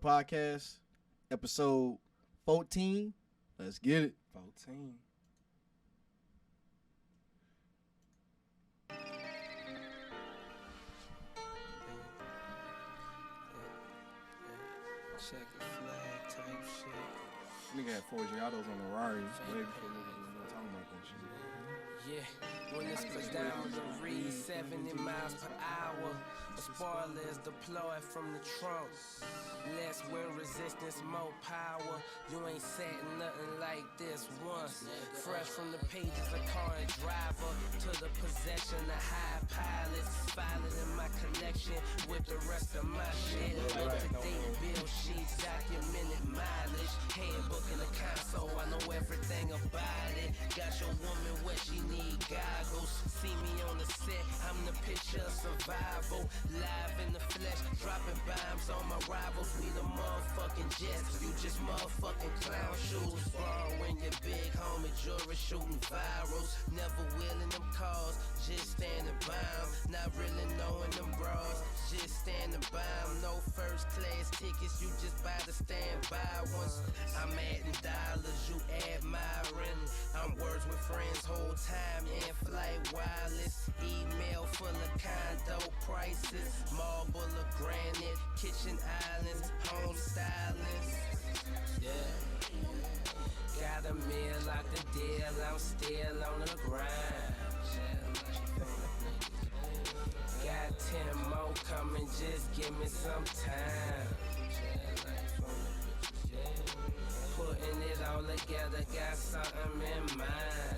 Podcast, episode 14. Let's get it. 14. Check the flag type shit. Nigga had 4 Giottos on the Rari way before we were talking about that shit. Yeah, when this goes down to read 70 miles per hour. A spoiler is deployed from the trunk. Less wind resistance, more power. You ain't said nothing like this once. Fresh from the pages of car and driver to the possession of high pilots. Filing in my collection with the rest of my shit. Up-to-date bill sheets, documented mileage. Handbook in the console, I know everything about it. Got your woman where she need goggles. See me on the set, I'm the picture of survival. Live in the flesh, dropping bombs on my rivals. We the motherfucking jets, you just motherfucking clown shoes. Borrowing your big homie jewelry, shooting virals. Never wheeling them cars, just standing by 'em. Not really knowing them bras, just standing by 'em. No first class tickets, you just buy the standby ones. I'm adding dollars, you admiring. I'm words with friends whole time, in-flight wireless. Email full of condo prices. Marble or granite, kitchen islands, home stylings. Yeah. Got a meal out the deal, I'm still on the grind. Got 10 more coming, just give me some time. Putting it all together, got something in mind.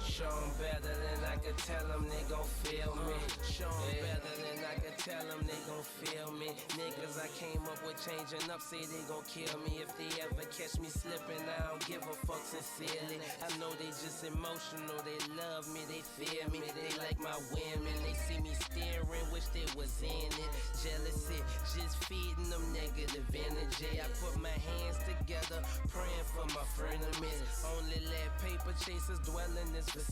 Show 'em better than I could tell 'em they gon' feel me. Show 'em better than I could tell 'em they gon' feel me. Niggas I came up with changing up say they gon' kill me. If they ever catch me slipping, I don't give a fuck sincerely. I know they just emotional, they love me, they fear me. They like my women, they see me steering, wish they was in it. Jealousy, just feeding them negative energy. I put my hands together, praying for my frenemies. Only let paper chasers dwell in this vicinity.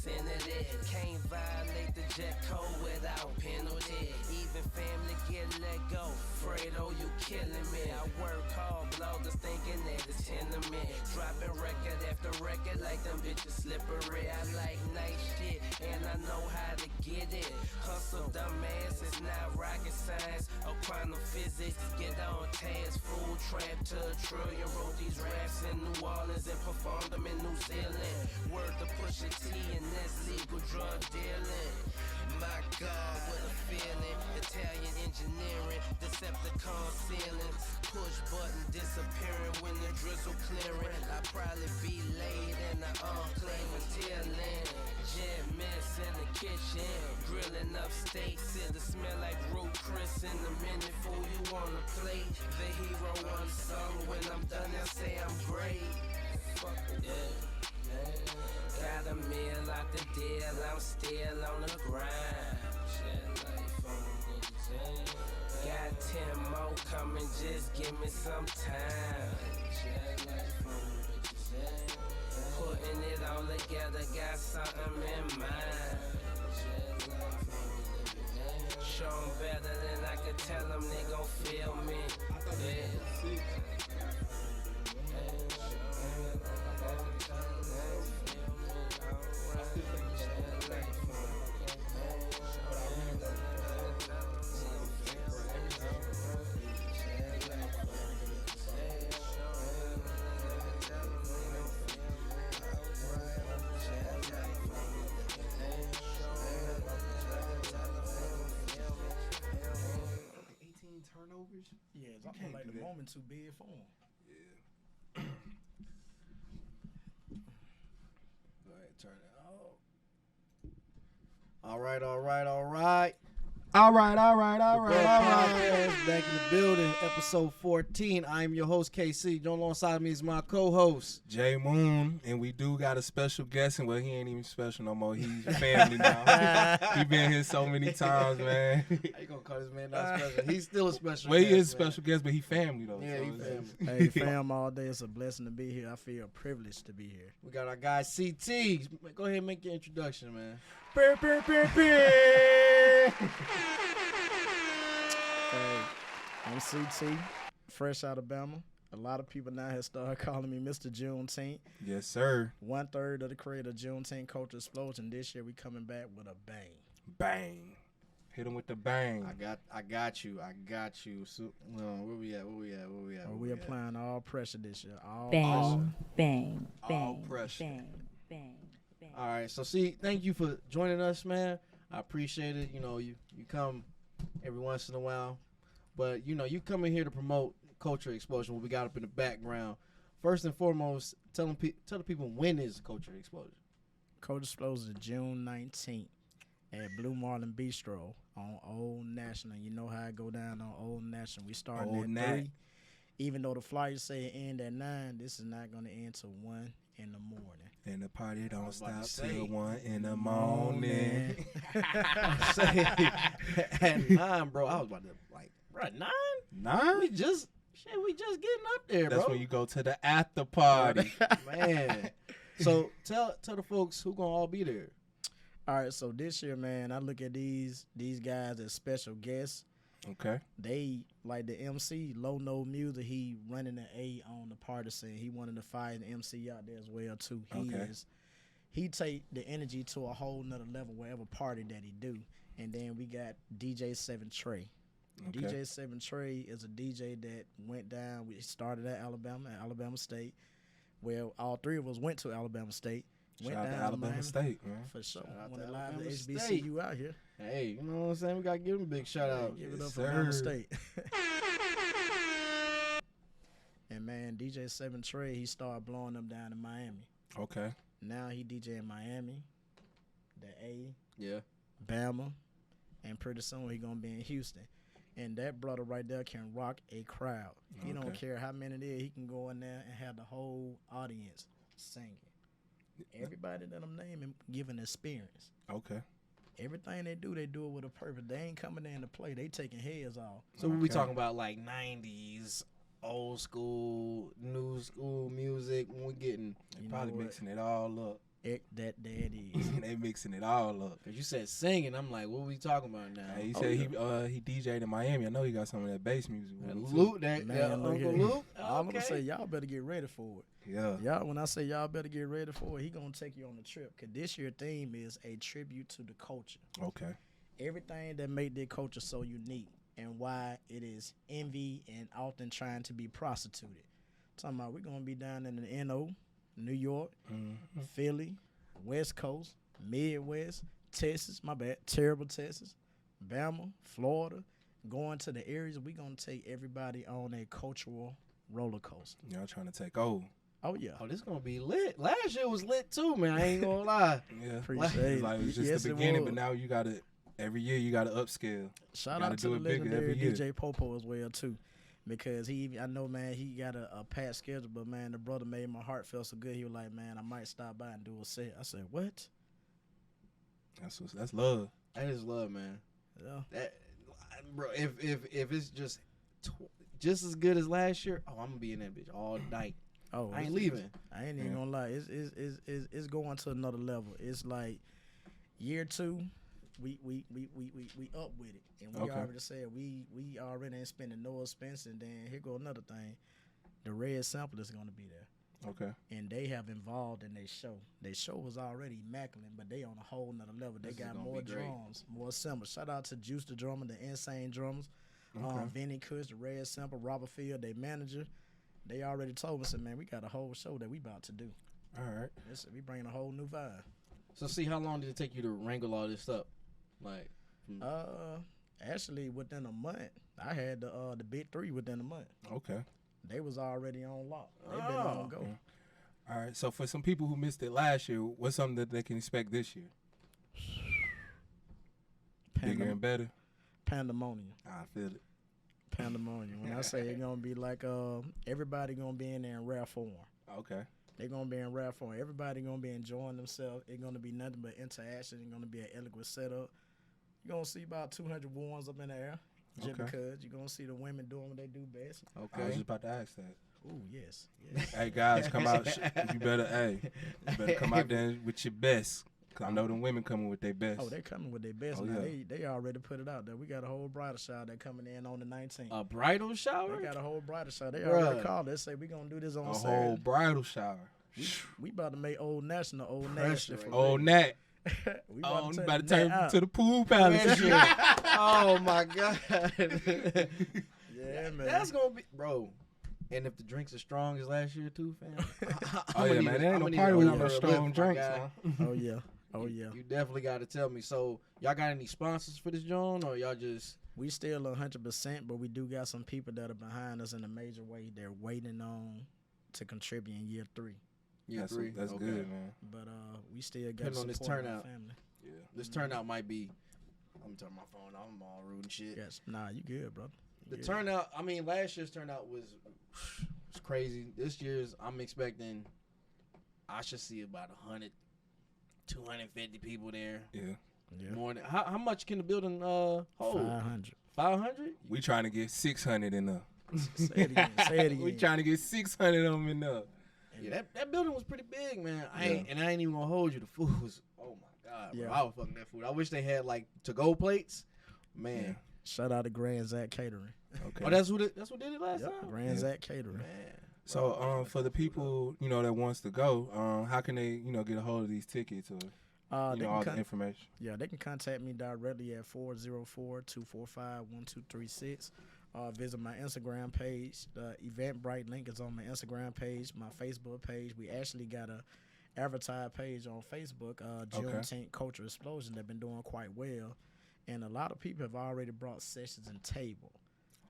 Can't violate the jet code without penalty. Even family get let go. Fredo, you killing me. I work hard, bloggers thinking that it's tenement. Dropping record after record like them bitches slippery. I like nice shit and I know how to get it. Hustle dumbass, it's not rocket science or quantum physics. Get on task, food trap to a trillion. Wrote these raps in New Orleans and performed them in New Zealand. Word to Pusha T and that's legal drug dealing. My God, what a feeling. Italian engineering, Decepticon ceilings. Push button disappearing when the drizzle clearing. I probably be laid in the enclave until then. Jet mess in the kitchen, grilling up steaks. It'll smell like root Chris in a minute for you on the plate. The hero unsung, when I'm done they'll say I'm great. Fuck yeah. Got a meal out the deal, I'm still on the grind. Got 10 more coming, just give me some time. Putting it all together, got something in mind. Show 'em better than I could tell 'em they gon' feel me. Yeah. Turnovers? Yeah, it's almost like the moment too big for him. Yeah. Go ahead, turn it off. All right. Podcast back in the building, episode 14. I am your host, KC. Joined alongside me is my co-host, J Moon, and we do got a special guest, and well, he ain't even special no more. He's family now. He been here so many times, man. How you gonna call this man not special? He's still a special Well, guest. he is a special guest, but he family, though. Yeah, so he it's- family. Hey, fam, all day. It's a blessing to be here. I feel privileged to be here. We got our guy, CT. Go ahead and make your introduction, man. Hey, MCT, fresh out of Bama. A lot of people now have started calling me Mr. Juneteenth. Yes, sir. 1/3 of the creator of Juneteenth Culture Explosion. This year we coming back with a bang. Bang. Hit him with the bang. I got you. So, where we at? We applying all pressure this year. All Bang, bang, All bang, pressure. bang, bang, bang. All right. So, see, thank you for joining us, man. I appreciate it. You know, you come every once in a while, but you know, you come in here to promote Culture Explosion. What we got up in the background. First and foremost, tell the people when is Culture Explosion. Culture Explosion is June 19th at Blue Marlin Bistro on Old National. You know how it go down on Old National. We starting Old at Nat. 3. Even though the flyers say it end at 9, this is not going to end till 1 in the morning. And the party don't was about stop to say. till 1 in the morning. At 9, bro. I was about to bro, 9? 9? We just getting up there, That's bro. when you go to the after party. Man. So tell the folks who gonna all be there. All right, so this year, man, I look at these guys as special guests. Okay. They, like the MC, Low No Music, he running the A on the party scene. He wanted to fire the MC out there as well, too. He take the energy to a whole nother level wherever party that he do. And then we got DJ 7 Trey. Okay. DJ 7 Trey is a DJ that went down. We started at Alabama State, where all three of us went to Alabama State. Went Shout out down to Alabama Miami. State, man. For sure. Shout out One to of the live Alabama HBCU out here. Hey, you know what I'm saying? We gotta give him a big shout out. Give it Yes, up for Alabama sir. State. And man, DJ 7 Trey, he started blowing them down in Miami. Okay. Now he DJ in Miami, the A, Yeah. Bama, and pretty soon he gonna be in Houston. And that brother right there can rock a crowd. He don't Okay. care how many there, he can go in there and have the whole audience singing. Everybody that I'm naming give an experience. Okay. Everything they do it with a purpose. They ain't coming in to play. They taking heads off. So we Okay. talking about like 90s, old school, new school music. When we getting, They You probably know what? mixing it all up. That it is. They mixing it all up. cause you said singing, I'm like, what we talking about now? Hey, he Oh, said yeah. he DJ'd in Miami. I know he got some of that bass music with That him, too. Luke, that Man, look Uncle here. Luke. All I'm Okay. gonna say, y'all better get ready for it. Yeah. Y'all, when I say y'all better get ready for it, he gonna take you on the trip. Cause this year theme is a tribute to the culture. Okay. Everything that made their culture so unique and why it is envy and often trying to be prostituted. Talking about we're gonna be down in the NO, New York, Mhm. Philly, West Coast, Midwest, Texas, terrible Texas, Bama, Florida, going to the areas. We're going to take everybody on a cultural roller coaster. Y'all trying to take over. Oh, yeah. Oh, this gonna be lit. Last year was lit too, man. I ain't gonna lie. Yeah. Appreciate It's like it was just Yes, the it beginning, was. but now you got to, every year you got to upscale. Shout Gotta out to do the it bigger legendary every year. DJ Popo as well, too. Because I know, man, he got a packed schedule, but, man, the brother made my heart feel so good. He was like, man, I might stop by and do a set. I said, what? That's love. That is love, man. Yeah. That, bro. If it's just as good as last year, oh, I'm gonna be in that bitch all night. Oh, I ain't leaving. I ain't even Yeah. gonna lie. It's going to another level. It's like year 2, we up with it, and we Okay. already said we already ain't spending no expense. And then here go another thing, the red sample is gonna be there, Okay. and they have involved in their show. Their show was already immaculate, but they on a whole nother level. They This is got gonna more be great. drums, more cymbals. Shout out to Juice the drummer, the Insane drummers, Okay. Vinny Kush, the red sample, Robert Field, their manager. They already told us, man, we got a whole show that we about to do. All right. We bringing a whole new vibe. So see, how long did it take you to wrangle all this up? Like, Actually, within a month, I had the big 3 within a month. Okay. They was already on lock. They been Oh. on go. All right. So for some people who missed it last year, what's something that they can expect this year? Bigger and better. Pandemonium. I feel it. Pandemonium. When I say it's gonna be like everybody gonna be in there in rare form. Okay. They gonna be in rare form. Everybody gonna be enjoying themselves. It's gonna be nothing but interaction. It's gonna be an elegant setup. You're gonna see about 200 ones up in the air. Just Okay. because you're gonna see the women doing what they do best. I was okay. just about to ask that. Ooh, yes. Yes. Hey guys, come out. You better come out there with your best. Cause I know them women coming with their best. Oh, they coming with their best. Oh, Now yeah. they already put it out there. We got a whole bridal shower that coming in on the 19th. A bridal shower? They got a whole bridal shower. They Bruh. already called. They say we gonna do this on A Saturday. whole bridal shower. We about to make Old National Old Pressure National. right for Old real. Nat. We Oh, about about to to turn out. to the pool palace. Pressure. Oh my god. Yeah, man. That's gonna be, bro. And if the drinks are strong as last year too, fam. Oh yeah, man. There ain't no party without no strong drinks, man. Oh yeah. Oh yeah. You definitely got to tell me. So y'all got any sponsors for this joint, or y'all just? We still 100%, but we do got some people that are behind us in a major way. They're waiting on to contribute in year 3. Year That's 3? that's Okay. good, man. But we still got Depending on this support of our turnout. family. Yeah. This turnout might be. I'm turning my phone off. I'm all rude and shit. Yes. Nah, you good, brother. The You good. turnout. I mean, last year's turnout was crazy. This year's, I'm expecting. I should see about 100, 250 people there. Yeah. Yeah. More than how much can the building hold? 500. 500? We trying to get 600 in there. Say it again. Say it again. We trying to get 600 of them in there. Yeah, that building was pretty big, man. I ain't even gonna hold you. The food was, oh my god, bro. Yeah. I was fucking that food. I wish they had like to-go plates, man. Shout out to Grand Zach Catering. Okay. Oh, that's what did it last Yep. time. Grand Zach Catering. Man, So, for the people that wants to go, how can they get a hold of these tickets or They all can the information? they can contact me directly at 404-245-1236. Visit my Instagram page. The Eventbrite link is on my Instagram page, my Facebook page. We actually got a advertised page on Facebook, Juneteenth Culture Explosion, that been doing quite well. And a lot of people have already brought sessions and table.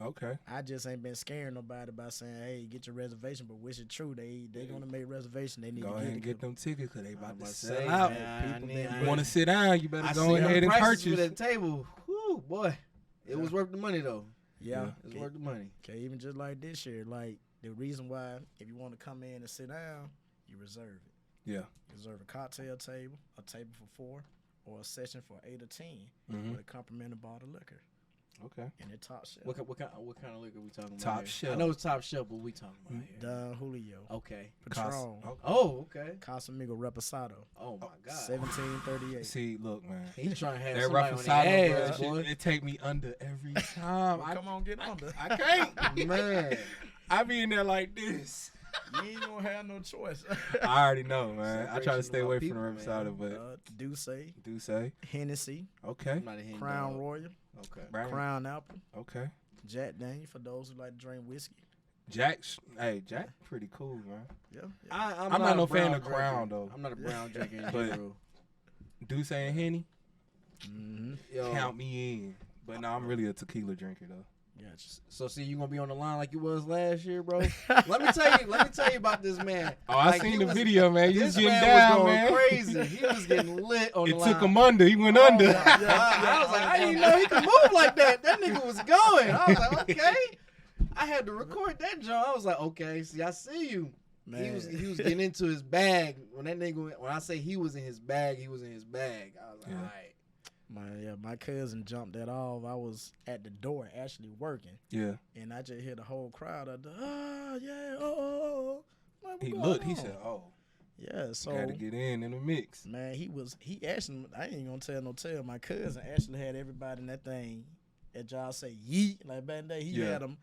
Okay. I just ain't been scaring nobody by saying, hey, get your reservation, but which is true. They gonna make reservation. They need Go to ahead get and it. get them tickets because they about to about to sell say, out. man, People I been need- You want to sit down, you better I go see ahead the and prices for purchase. that table. Whew, boy, it was worth the money though. Yeah. It's worth the money. Okay, even just like this year, like the reason why, if you want to come in and sit down, you reserve it. Yeah. You reserve a cocktail table, a table for 4, or a session for 8 or 10 Mhm. with a complimentary bottle of liquor. Okay. And it top shelf. What kind of liquor we talking about? Top here? shelf. I know it's top shelf, but we talking about here. Don Julio, Okay. Patron, Oh, okay. Casamigo Reposado, Oh my God. 1738. See, look, man. He's trying to have That somebody rough on side, their bro, ass, boy. it take me under every time. Well, come on, get under. I can't. Man. I be in there like this. You ain't gonna have no choice. I already know, man. I try Separation to stay of away our from people, the Riverside, man. but Douce, do say Hennessy, okay, I'm not a hen Crown dog. Royal, Okay. Brian. Crown Apple, Okay, Jack Daniel for those who like to drink whiskey. Jack. Hey, Jack, pretty cool, man. Yeah. I'm not a no fan brown of drinker. Crown, though. I'm not a brown drinker in But- general. Do say and Henny, Mm-hmm. Yo, count me in. But no, I'm really a tequila drinker though. Gotcha. So see, you gonna be on the line like you was last year, bro. Let me tell you about this man. Oh, I Like, seen he the was- video, man. You This was getting man down, was going man. crazy. He was getting lit on It the line. took him under. He went under. I was like, I didn't know he could move like that. That nigga was going. I was like, okay. I had to record that, Joe. I was like, okay, see, I see you. Man. He was getting into his bag. When that nigga when I say he was in his bag, he was in his bag. I was like, Yeah. all right. My cousin jumped that off. I was at the door actually working, Yeah. and I just hear the whole crowd of the yeah, oh. Like, what He going looked. He on? said, "Oh, Yeah, so got to get in the mix." man, he actually, I ain't gonna tell no tale. My cousin actually had everybody in that thing that y'all say yeet like back in the day. He Yeah. had them.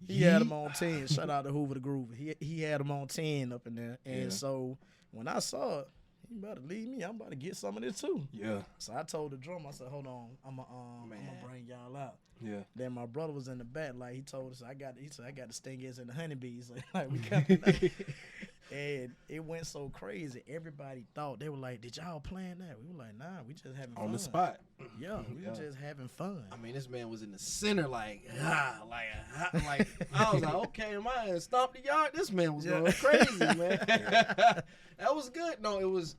He had them on 10. Shout out to Hoover the Groove. He had them on 10 up in there, and Yeah. so when I saw it, you better leave me. I'm about to get some of this too. Yeah. So I told the drummer, I said, "Hold on, I'm gonna bring y'all out." Yeah. Then my brother was in the back, like he told us, he said, I got the stingers and the honeybees, like we coming out. And it went so crazy. Everybody thought, they were like, "Did y'all plan that?" We were like, "Nah, we just having fun." On the spot. Yeah, we Yeah. were just having fun. I mean, this man was in the center, like I was like, okay, am I in stomp the yard? This man was Yeah. going crazy, man. That was good. No, it was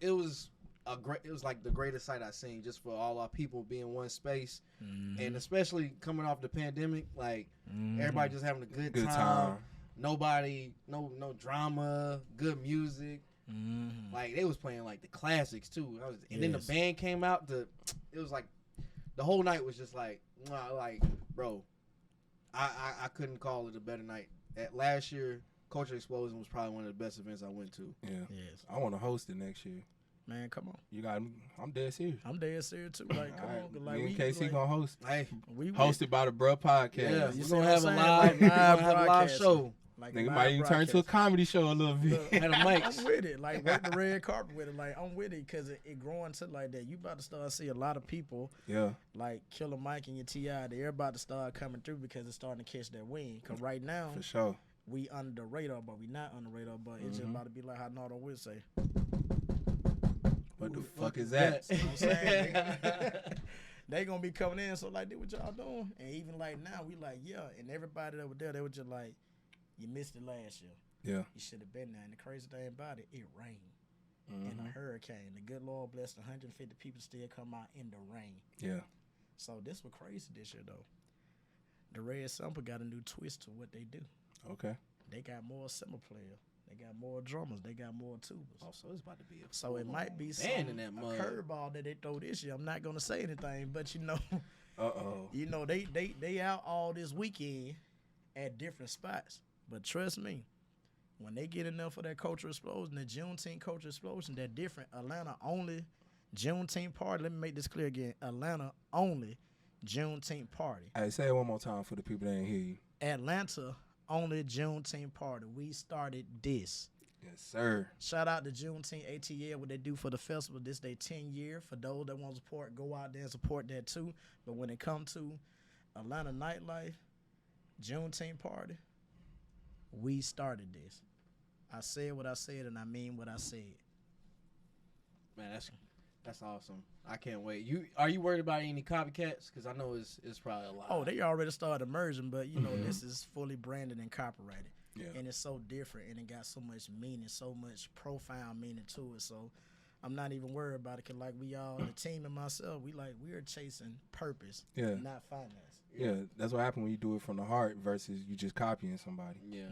a great. It was like the greatest sight I seen, just for all our people being in one space, and especially coming off the pandemic, like everybody just having a good time. Nobody, no drama, good music. Like they was playing like the classics too. And then the Yes. band came out. It was like the whole night was just like, wow, like bro, I couldn't call it a better night. Last year, Culture Explosion was probably one of the best events I went to. Yeah. Yes, I want to host it next year. Man, come on. You got. I'm dead serious. I'm dead serious too. Like, come Alright, on. 'Cause, like, me we and KC like, gonna host. Hey, we Hosted by the Bruh Podcast. yeah, you we're see gonna what have a I'm saying? live, Like, we're gonna have a live broadcasting. show. Like Nigga live might even turn into a broadcast. comedy show a little bit. Look, And the mics. I'm with it. Like, work the red carpet with it. Like, I'm with it because it growing to like that. You about to start see a lot of people Yeah. like Killer Mike and your T.I. They're about to start coming through because it's starting to catch that wind. Because right now, For sure. we under the radar, but we not under the radar. But it's just about to be like how Nardo would say. What the fuck is that? You know what I'm saying? They gonna be coming in, so like, they what y'all doing? And even like now, we like, yeah. And everybody that was there, they were just like, you missed it last year. Yeah. You should have been there. And the crazy thing about it, it rained. In a hurricane. The good Lord blessed 150 people still come out in the rain. Yeah. So this was crazy this year though. The Red Sample got a new twist to what they do. Okay. They got more cymbal players. They got more drummers. They got more tubas. Also, it's about to be a So it might be band in that a mud. curveball that they throw this year. I'm not gonna say anything, but you know, Uh-oh. they out all this weekend at different spots. But trust me, when they get in there for that cultural explosion, the Juneteenth cultural explosion, that different Atlanta only Juneteenth party. Let me make this clear again. Atlanta only Juneteenth party. Hey, say it one more time for the people that ain't hear you. Atlanta only Juneteenth party. We started this. Yes, sir. Shout out to Juneteenth ATL, what they do for the festival. This day 10 year. For those that want to support, go out there and support that too. But when it comes to Atlanta nightlife, Juneteenth party, we started this. I said what I said and I mean what I said. Man, that's awesome. I can't wait. Are you worried about any copycats? Because I know it's probably a lot. Oh, they already started emerging, but you know, this is fully branded and copyrighted. Yeah. And it's so different and it got so much meaning, so much profound meaning to it. So I'm not even worried about it, because like we all, the team and myself, we're chasing purpose, Yeah. not finance. Yeah, that's what happened when you do it from the heart versus you just copying somebody. Yeah.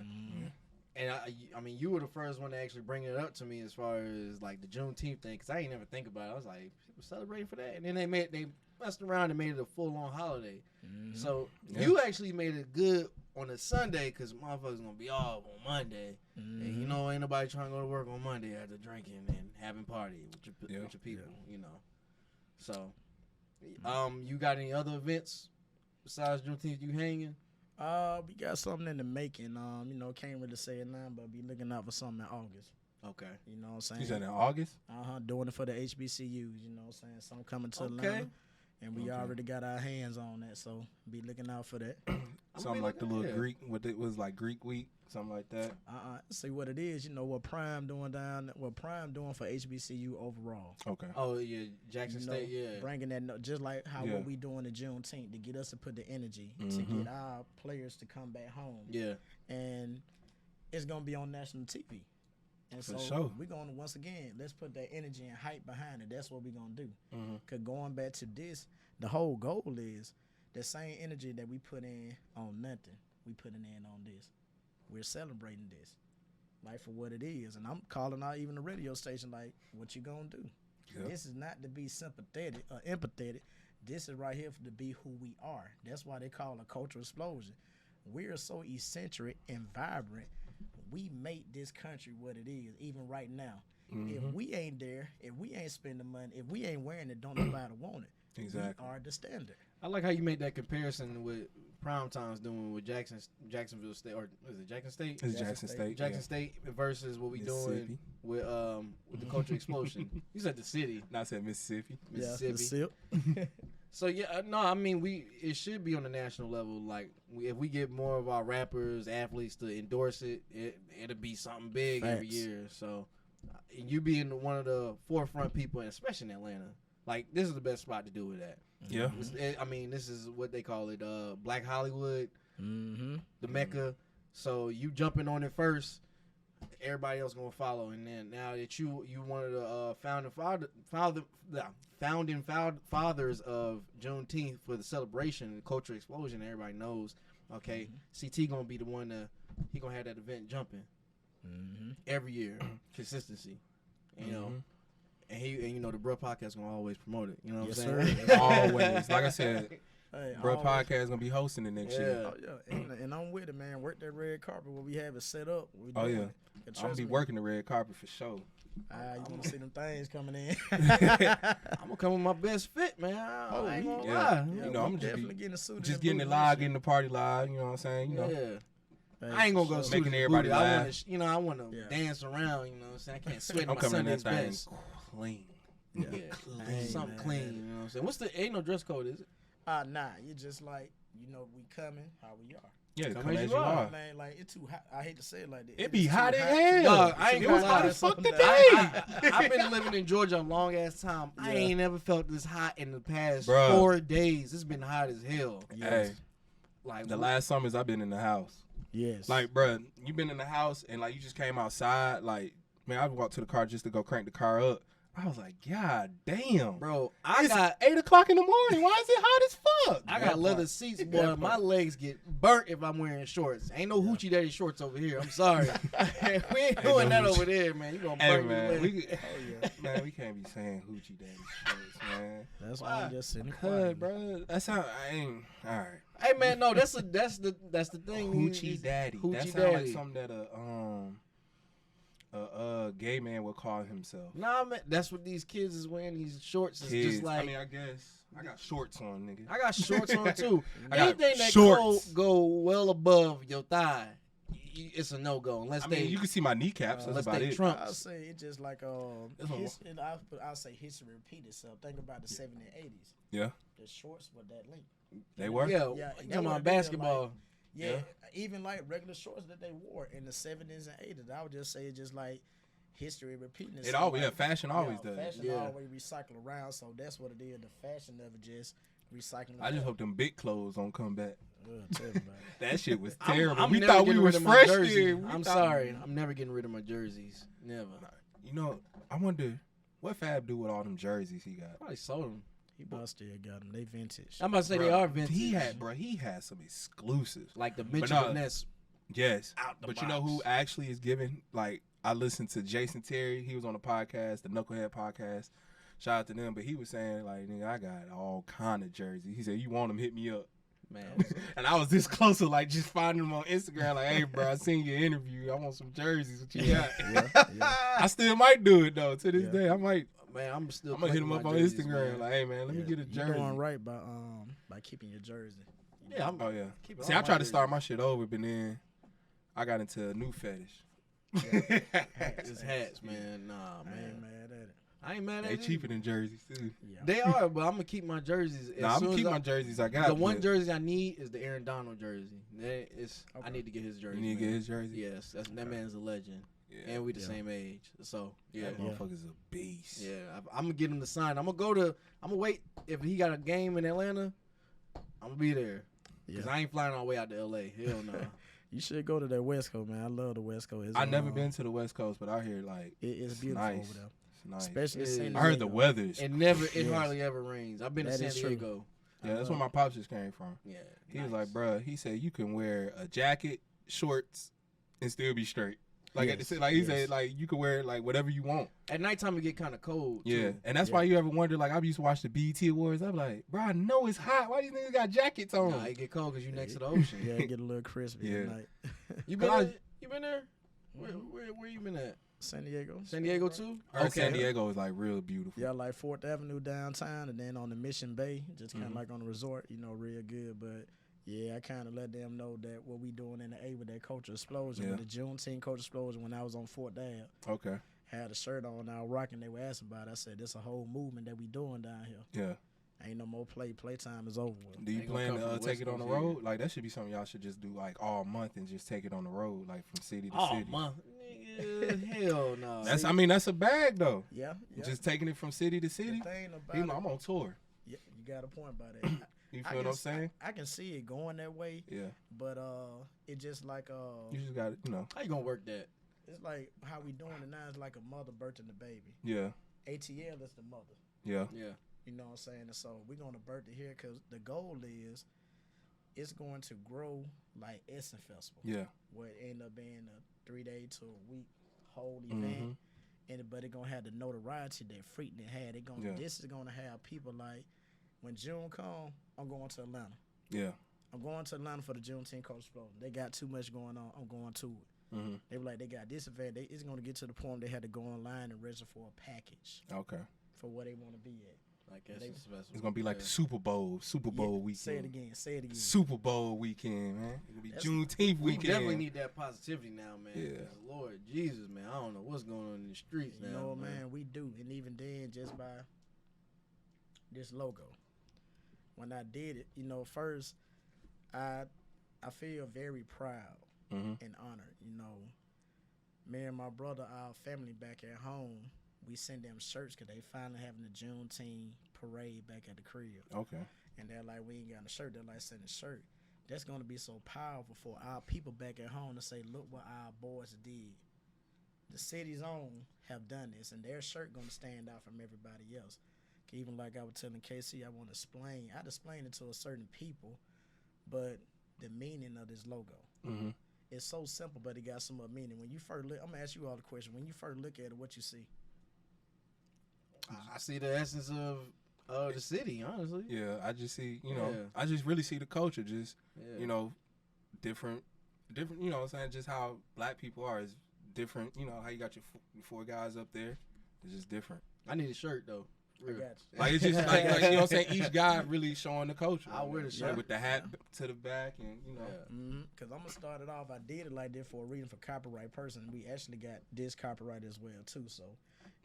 And I mean, you were the first one to actually bring it up to me as far as like the Juneteenth thing, because I ain't never think about it. I was like, people celebrating for that, and then they messed around and made it a full on holiday. So you actually made it good on a Sunday, because motherfuckers gonna be off on Monday, and you know ain't nobody trying to go to work on Monday after drinking and having party with your people, you know. So, you got any other events besides Juneteenth you hanging? We got something in the making. You know, can't really say it now, but be looking out for something in August. Okay. You know what I'm saying? You said in August? Doing it for the HBCUs, you know what I'm saying? Something coming to Atlanta. And we already got our hands on that, so be looking out for that. Something like the little Greek, what it was like Greek week, something like that. See what it is, you know, what Prime doing for HBCU overall. Okay. Oh yeah, Jackson State, yeah. Bringing that, just like how what we doing in Juneteenth, to get us to put the energy to get our players to come back home. Yeah. And it's gonna be on national TV. And For so sure. we're going to, once again, let's put that energy and hype behind it. That's what we're going to do. Because going back to this, the whole goal is the same energy that we put in on nothing, we putting in on this. We're celebrating this, like, for what it is. And I'm calling out even the radio station, like, what you going to do? Yep. This is not to be sympathetic or empathetic. This is right here to be who we are. That's why they call it a cultural explosion. We're so eccentric and vibrant. We make this country what it is, even right now. If we ain't there, if we ain't spending money, if we ain't wearing it, don't nobody want it. Exactly. We are the standard. I like how you made that comparison with Prime Time's doing with Jacksonville State, or is it Jackson State? It's Jackson State. Jackson State versus what we doing with the culture explosion. You said the city, Not said Mississippi. Mississippi. Yeah, So yeah, no, I mean it should be on the national level. Like if we get more of our rappers, athletes to endorse it, it'll be something big every year. So you being one of the forefront people, and especially in Atlanta, like this is the best spot to do it at. Yeah. I mean, this is what they call it, Black Hollywood, the Mecca. So you jumping on it first, everybody else gonna follow, and then now that you one of the founding fathers of Juneteenth for the celebration, the culture explosion, everybody knows. Okay, CT gonna be the one he gonna have that event jumping every year, consistency, you know. And you know the Bruh Podcast gonna always promote it. You know what I'm saying? Sir. Always. Like I said, Hey, Bruh Podcast gonna be hosting the next year. Oh, yeah. And I'm with it, man. Work that red carpet where we have it set up. We Oh, doing yeah. it. I'm gonna be working the red carpet for sure. You want to see them things coming in? I'm gonna come with my best fit, man. I ain't gonna lie. Yeah, You know, I'm definitely getting a suit. just getting it live, getting the party live. You know what I'm saying? You know, Yeah. I ain't gonna go Making everybody I laugh. wanna, I want to dance around. You know what I'm saying? I can't sweat in I'm my coming in Sunday's that thing best. clean. Yeah, Hey, something man. clean. You know what I'm saying? Ain't no dress code, is it? Nah, you just like, we coming how we are. Yeah, Come come as as you you are. are. Man, like, it's too hot. I hate to say it like that. It be is hot too as hell. Dog, I ain't It gonna was hot lie. as fuck Something today. I've been living in Georgia a long ass time. I Yeah. ain't never felt this hot in the past Bruh. 4 days. It's been hot as hell. Hey, Like the last summers I've been in the house. Yes. Like, bruh, you been in the house and like you just came outside. Like, man, I walked to the car just to go crank the car up. I was like, God damn, bro, It's 8:00 in the morning. Why is it hot as fuck? I got leather seats, boy. My legs get burnt if I'm wearing shorts. Ain't no hoochie daddy shorts over here. I'm sorry. We ain't doing that over there, man. You gonna Hey burn your man, legs. man, we can't be saying hoochie daddy shorts, man. That's why I'm just sitting Cause, quiet. bro, that's how I ain't. All right, Hey man, no, that's the thing. hoochie daddy. Hoochie That sounds daddy. like something that a gay man would call himself. Nah, man, that's what these kids is wearing. These shorts is Kids. just like I mean, I guess I got shorts on, nigga. I got shorts on too. I got Anything that shorts. go well above your thigh, it's a no go. Unless I mean, you can see my kneecaps. That's unless about they it. Trump. I'll say it's just like That's what I'll say history repeat itself. Think about the 70s and 80s. Yeah, The shorts were that length. they were. Yeah, Yeah, you that talking what about it is, basketball? like, Yeah, even like regular shorts that they wore in the 70s and 80s. I would just say it's just like history repeating itself. It always, like, fashion always does. Fashion Yeah. always recycle around, so that's what it is. The fashion of it just recycling. I just hope them big clothes don't come back. Tell me about it. That shit was I'm- terrible. I'm We never thought we getting was rid of my fresh jersey. then. We I'm thought- sorry, I'm never getting rid of my jerseys. Never. You know, I wonder what Fab do with all them jerseys he got. Probably sold them. He must still got them. They vintage. I'm about to say they Bruh, are vintage. He had some exclusives. like the Mitchell no, Ness. Yes, Out the but you know who box. actually is giving? Like, I listened to Jason Terry. He was on the podcast, the Knucklehead podcast. Shout out to them. But he was saying, like, nigga, I got all kind of jerseys. He said, you want them, hit me up. Man, And I was this close to, like, just finding them on Instagram. Like, hey, bro, I seen your interview. I want some jerseys. What you got? yeah. I still might do it, though. To this Yeah. day, I might. man, I'm still. I'm going to hit him up on collecting my Instagram. jerseys, man. Like, hey, man, let me get a You're jersey. doing right by keeping your jersey. Yeah, I'm. Oh, yeah. Keep it See, all I tried my to start jerseys. my shit over, but then I got into a new fetish. It's hats, man. Nah, I ain't man. mad at it. I ain't mad at They it. cheaper than jerseys, too. Yeah. They are, but I'm gonna keep my jerseys. Nah, I'm going to keep my jerseys I got. The one but jersey I need is the Aaron Donald jersey. I Okay. need to get his jersey. You need to man. get his jersey? Yes, that man's a legend, Yeah. and we the Yeah. same age. So yeah, That motherfucker's a beast. yeah. I'm gonna get him to sign. I'm gonna wait if he got a game in Atlanta. I'm gonna be there because Yeah. I ain't flying all the way out to LA. Hell no. You should go to that West Coast, man. I love the West Coast. It's, I never been to the West Coast, but I hear, like, It's beautiful nice. over there, It's nice. especially It San is. Diego. I heard the weather's. It Yes. hardly ever rains. I've been to That San is true. Diego. Yeah, that's where my pops just came from. Yeah, He was nice. like, bruh, he said you can wear a jacket, shorts, and still be straight. Like, Yes, like he yes. said, like, you can wear, like, whatever you want. At nighttime it get kind of cold. Yeah. too. And that's Yeah. why you ever wonder, like, I used to watch the BET Awards. I'm like, bro, I know it's hot. Why these niggas got jackets on? Nah, it get cold because you next to the ocean. Yeah, it get a little crispy Yeah. at night. You been Cause I- there? You been there? Where you been at? San Diego. San Diego too? I heard San Diego is, like, real beautiful. Yeah, like 4th Avenue downtown, and then on the Mission Bay, just kind of Mhm. like on the resort, real good. But yeah, I kind of let them know that what we doing in the A with that culture explosion, Yeah. with the Juneteenth culture explosion when I was on 4th Ave. Okay. Had a shirt on, I was rocking. They were asking about it. I said, "This a whole movement that we doing down here. Yeah. Ain't no more playtime is over with." Do you Ain't gonna plan come from to the take it West on the Coast road? Like, that should be something y'all should just do, like, all month and just take it on the road, like, from city to Oh, city. month. Nigga, hell no. That's a bag, though. Yeah, Just taking it from city to the city. thing about You know, it, I'm on tour. yeah, you got a point about that. You I feel what can I'm s- saying? I can see it going that way, Yeah. but it just like You just got to, you know. How you gonna work that? it's like how we doing it now. It's like a mother birthing the baby. Yeah. ATL is the mother. Yeah. Yeah. You know what I'm saying? And so we're going to birth it here because the goal is it's going to grow like Essen Festival. Yeah. Where it end up being a 3-day to a week whole event. But it going to have the notoriety that Freaknik had. Yeah. This is going to have people like, when June come, I'm going to Atlanta. Yeah. I'm going to Atlanta for the Juneteenth Culture Explosion. They got too much going on. I'm going to it. Mm-hmm. They were like, they got this event. It's going to get to the point they had to go online and register for a package Okay. for where they want to be at. Like that's They- a special. It's gonna be like yeah. the Super Bowl weekend. Say it again. Say it again. Super Bowl weekend, man. It's gonna be That's- Juneteenth We weekend. definitely need that positivity now, man. Yeah. 'Cause Lord Jesus, man, I don't know what's going on in the streets You now, know, man, we do. And even then, just by this logo, when I did it, you know, first, I feel very proud Mhm. and honored. You know, me and my brother, our family back at home, we send them shirts because they finally having the Juneteenth parade back at the crib. Okay. And they're like, we ain't got a shirt. They're like, send a shirt. That's going to be so powerful for our people back at home to say, look what our boys did. The city's own have done this, and their shirt going to stand out from everybody else. Even like I was telling KC, I want to explain. I'd explain it to a certain people, but the meaning of this logo. Mm-hmm. It's so simple, but it got some other meaning. When you first look, I'm going to ask you all the question. When you first look at it, what you see? I see the essence of the city, honestly. Yeah, I just see, you know, Yeah. I just really see the culture, just Yeah. you know, different. You know, what I'm saying, just how black people are is different. You know how you got your four guys up there, it's just different. I need a shirt though. I got you. Like it's just like you know what I'm saying. Each guy really showing the culture. I wear the Like, shirt. with the hat to the back, and you know. Yeah. Because I'm going to start it off. I did it like that for a reason for copyright person. We actually got this copyright as well, too. So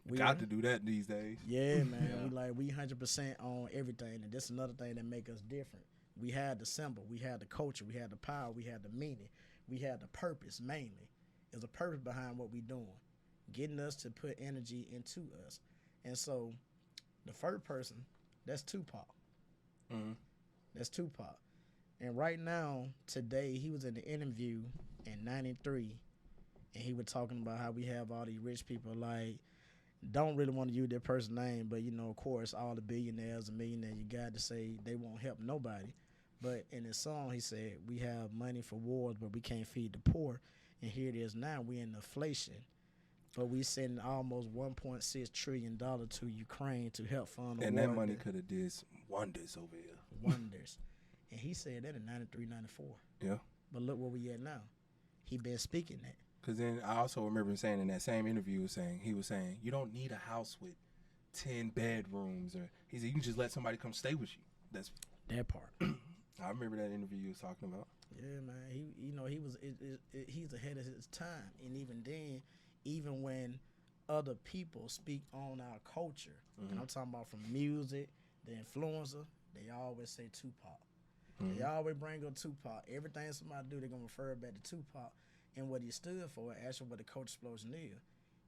we Got to do that these days. Yeah, man. Yeah. We 100% on everything, and this is another thing that make us different. We had the symbol, we had the culture, we had the power, we had the meaning, we had the purpose. Mainly, there's a purpose behind what we doing, getting us to put energy into us. And so, the first person, that's Tupac. Mm-hmm. That's Tupac. And right now, today, he was in the interview in '93, and he was talking about how we have all these rich people like. Don't really want to use their person's name, but you know, of course, all the billionaires and millionaires, you got to say they won't help nobody. But in his song, he said, we have money for wars, but we can't feed the poor. And here it is now, we in inflation. But we sending almost $1.6 trillion to Ukraine to help fund the And war. that money could have did some wonders over here. Wonders. And he said that in 93, 94. Yeah. But look where we at now. He been speaking that. Because then I also remember him saying in that same interview, he was saying, you don't need a house with 10 bedrooms. Or he said, you can just let somebody come stay with you. That's That part. I remember that interview you was talking about. Yeah, man. He's ahead of his time, and even then, even when other people speak on our culture, and I'm talking about from music, the influencer, they always say Tupac. They always bring up Tupac. Everything somebody do, they're gonna refer back to Tupac and what he stood for. Actually, what the culture explosion is,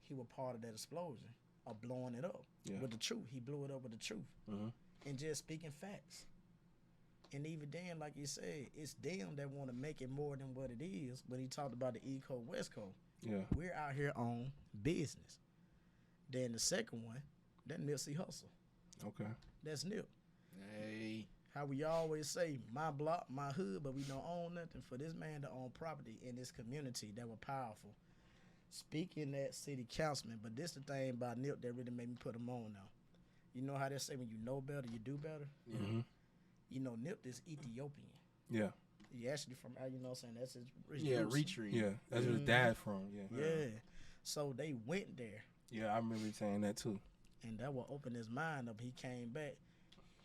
he was part of that explosion of blowing it up with the truth. He blew it up with the truth and just speaking facts. And even then, like you said, it's them that want to make it more than what it is. When he talked about the East Coast, West Coast, we're out here on business. Then the second one, that Nipsey Hussle. Okay. That's Nip. Hey. How we always say, my block, my hood, but we don't own nothing. For this man to own property in this community that was powerful. Speaking at city councilman, but this the thing about Nip that really made me put him on now. You know how they say when you know better, you do better? Yeah. Mm-hmm. You know, Nip is Ethiopian. Yeah. He actually from, you know what I'm saying, that's his Yeah, roots. retreat. Yeah. That's where his dad from. Yeah. Yeah. So they went there, Yeah, I remember you saying that too. and that will open his mind up. He came back.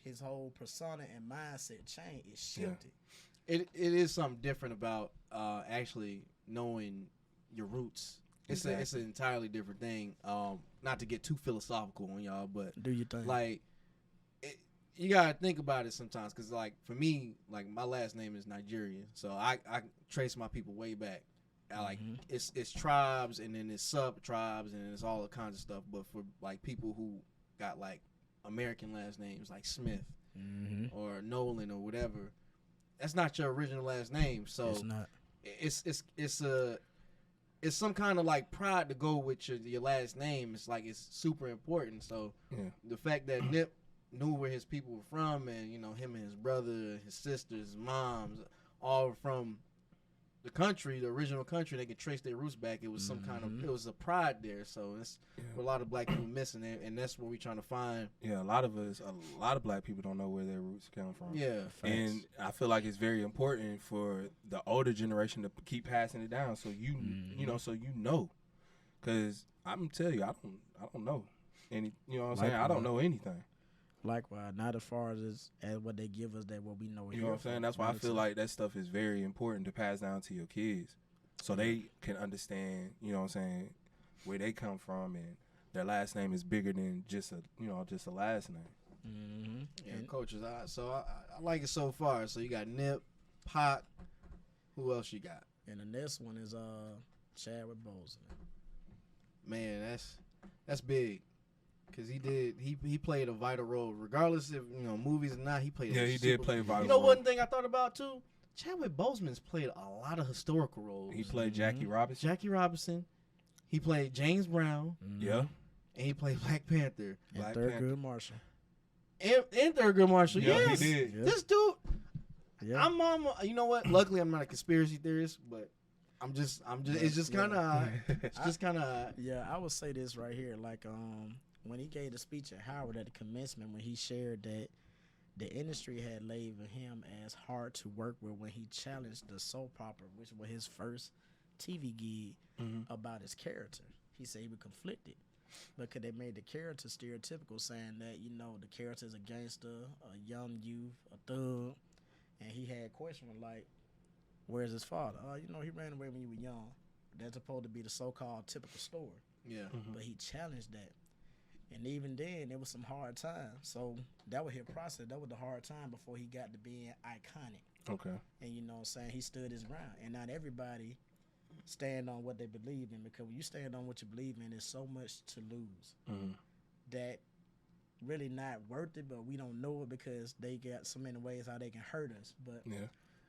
His whole persona and mindset changed. It shifted. It is something different about actually knowing your roots. It's an entirely different thing. Not to get too philosophical on y'all, but Do you think? like you gotta think about it sometimes, because like for me, like my last name is Nigerian, so I trace my people way back. I like it's tribes, and then it's sub tribes, and it's all kinds of stuff. But for like people who got like American last names like Smith or Nolan or whatever, that's not your original last name. So It's not. it's some kind of like pride to go with your last name. It's like it's super important. So the fact that Nip knew where his people were from, and you know him and his brother, his sisters, his moms, all from the country, the original country, they could trace their roots back. It was some kind of, it was a pride there. So it's a lot of black people missing it, and that's what we're trying to find. Yeah, a lot of black people don't know where their roots come from. Yeah, and I feel like it's very important for the older generation to keep passing it down, so you know, because I'm tell you, I don't know any, you know what I'm saying? I don't know anything. Likewise, not as far as what they give us, that what we know. You know what I'm saying? That's why I feel like that stuff is very important to pass down to your kids, so they can understand. You know what I'm saying? Where they come from, and their last name is bigger than just a last name. Mm-hmm. Yeah, coaches. I like it so far. So you got Nip, Pac. Who else you got? And the next one is Chadwick Boseman. Man, that's big. Cause he played a vital role, regardless if movies or not. He played. Yeah, he did play a vital role. You know, one thing I thought about too. Chadwick Boseman's played a lot of historical roles. He played Jackie Robinson. He played James Brown. Yeah. And he played Black Panther. And Thurgood Marshall. And Thurgood Marshall. Yeah, yes. he did. This dude. Yeah. You know what? Luckily, I'm not a conspiracy theorist, but I'm just. It's just kind of. It's just kind of. Yeah, I would say this right here, like when he gave the speech at Howard at the commencement, when he shared that the industry had labeled him as hard to work with when he challenged the soap opera, which was his first TV gig, about his character. He said he was conflicted because they made the character stereotypical, saying that, the character is a gangster, a young youth, a thug, and he had questions like, where's his father? He ran away when you were young. That's supposed to be the so-called typical story. Yeah. But he challenged that. And even then, it was some hard times. So that was his process. That was the hard time before he got to being iconic. Okay. And you know what I'm saying? He stood his ground. And not everybody stand on what they believe in, because when you stand on what you believe in, there's so much to lose that really not worth it, but we don't know it because they got so many ways how they can hurt us. But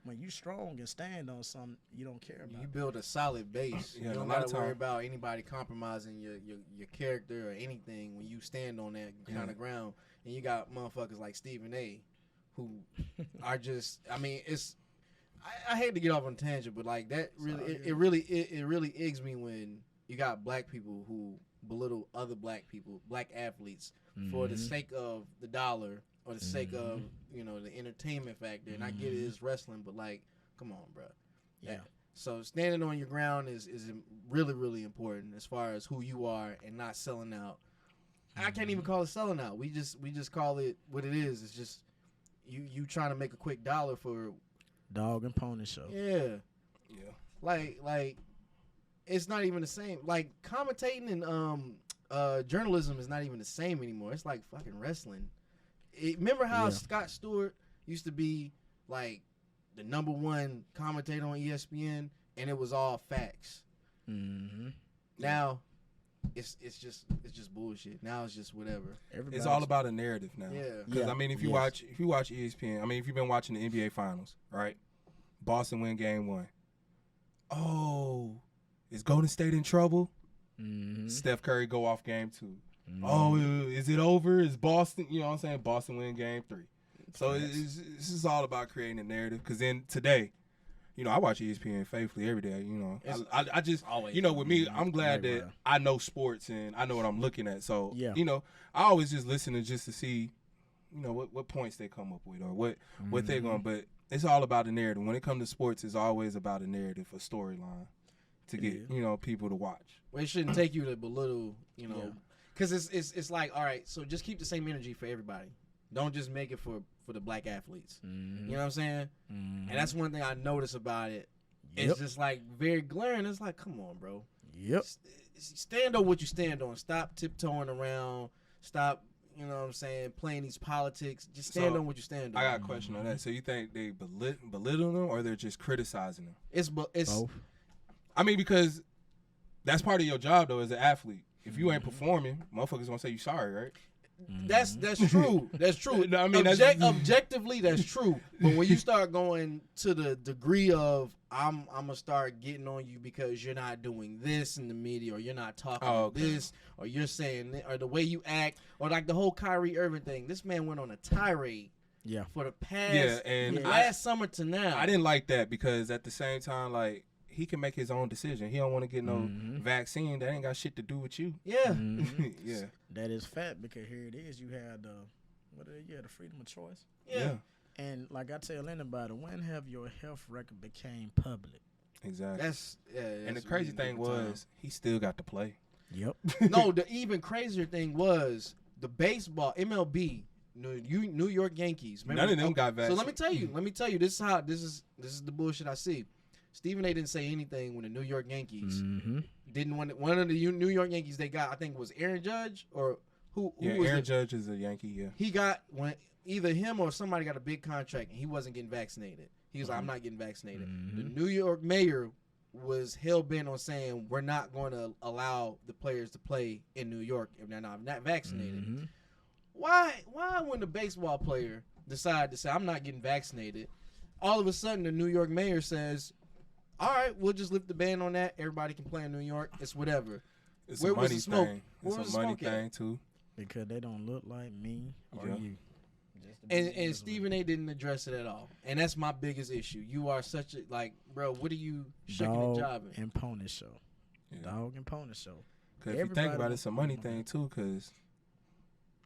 when you strong and stand on something, you don't care about you build a solid base. Yeah, you don't got to worry about anybody compromising your character or anything when you stand on that kind of ground. And you got motherfuckers like Stephen A. who are just, I mean, it's, I hate to get off on a tangent, but like that really, it really eggs me when you got black people who belittle other black people, black athletes, for the sake of the dollar or the sake of, the entertainment factor. And I get it is wrestling, but like, come on, bro. Yeah. So standing on your ground is really, really important as far as who you are and not selling out. I can't even call it selling out. We just call it what it is. It's just you trying to make a quick dollar for Dog and Pony Show. Yeah. Like it's not even the same. Like commentating and journalism is not even the same anymore. It's like fucking wrestling. Remember how Scott Stewart used to be like the #1 commentator on ESPN, and it was all facts. Now it's just bullshit. Now it's just whatever. It's all about a narrative now. Yeah. Because I mean, if you watch ESPN, I mean, if you've been watching the NBA Finals, right? Boston win Game 1. Oh, is Golden State in trouble? Steph Curry go off Game 2. Oh, is it over? Is Boston? You know what I'm saying? Boston win Game 3. So it's just all about creating a narrative. Because then today, I watch ESPN faithfully every day. I just always, with me, I'm glad that I know sports and I know what I'm looking at. So, I always just listen to see, what points they come up with or what they're going. But it's all about the narrative. When it comes to sports, it's always about a narrative, a storyline to get people to watch. Well, it shouldn't take you to belittle, because it's like, all right, so just keep the same energy for everybody. Don't just make it for the black athletes. You know what I'm saying? And that's one thing I notice about it. It's just like very glaring. It's like, come on, bro. Stand on what you stand on. Stop tiptoeing around. Stop, you know what I'm saying, playing these politics. Just stand on what you stand on. I got a question on that. So you think they belittle them or they're just criticizing them? It's both. I mean, because that's part of your job, though, as an athlete. If you ain't performing, motherfuckers gonna say you sorry, right? That's true. That's true. I mean, objectively, that's true. But when you start going to the degree of I'm gonna start getting on you because you're not doing this in the media, or you're not talking this, or you're saying, or the way you act, or like the whole Kyrie Irving thing. This man went on a tirade Yeah. for the past and last summer to now. I didn't like that because at the same time, like, he can make his own decision. He don't want to get no vaccine. That ain't got shit to do with you. Yeah. Yeah. That is fact because here it is. You had the freedom of choice. Yeah. And like I tell anybody, when have your health record became public? Exactly. That's and the crazy thing was, he still got to play. Yep. No, the even crazier thing was the baseball MLB, New York Yankees. Remember? None of them got vaccinated. So let me tell you, this is the bullshit I see. Stephen A. didn't say anything when the New York Yankees didn't want one of the New York Yankees they got. I think it was Aaron Judge or who was Aaron Judge is a Yankee. Yeah, he got when either him or somebody got a big contract and he wasn't getting vaccinated. He was like, I'm not getting vaccinated. The New York mayor was hell bent on saying we're not going to allow the players to play in New York if they're not vaccinated. Why when the baseball player decided to say I'm not getting vaccinated, all of a sudden the New York mayor says, all right, we'll just lift the ban on that. Everybody can play in New York. It's whatever. it's Where a was money the smoke? thing. Where It's was a the money smoke at? thing too. Because they don't look like me or Yeah. you. And Stephen A. didn't address it at all. And that's my biggest issue. You are such a, like, bro, what are you shaking and Dog jobbing? and pony show. Yeah. Dog and pony show. Because if you think about it, it's a money thing too. Because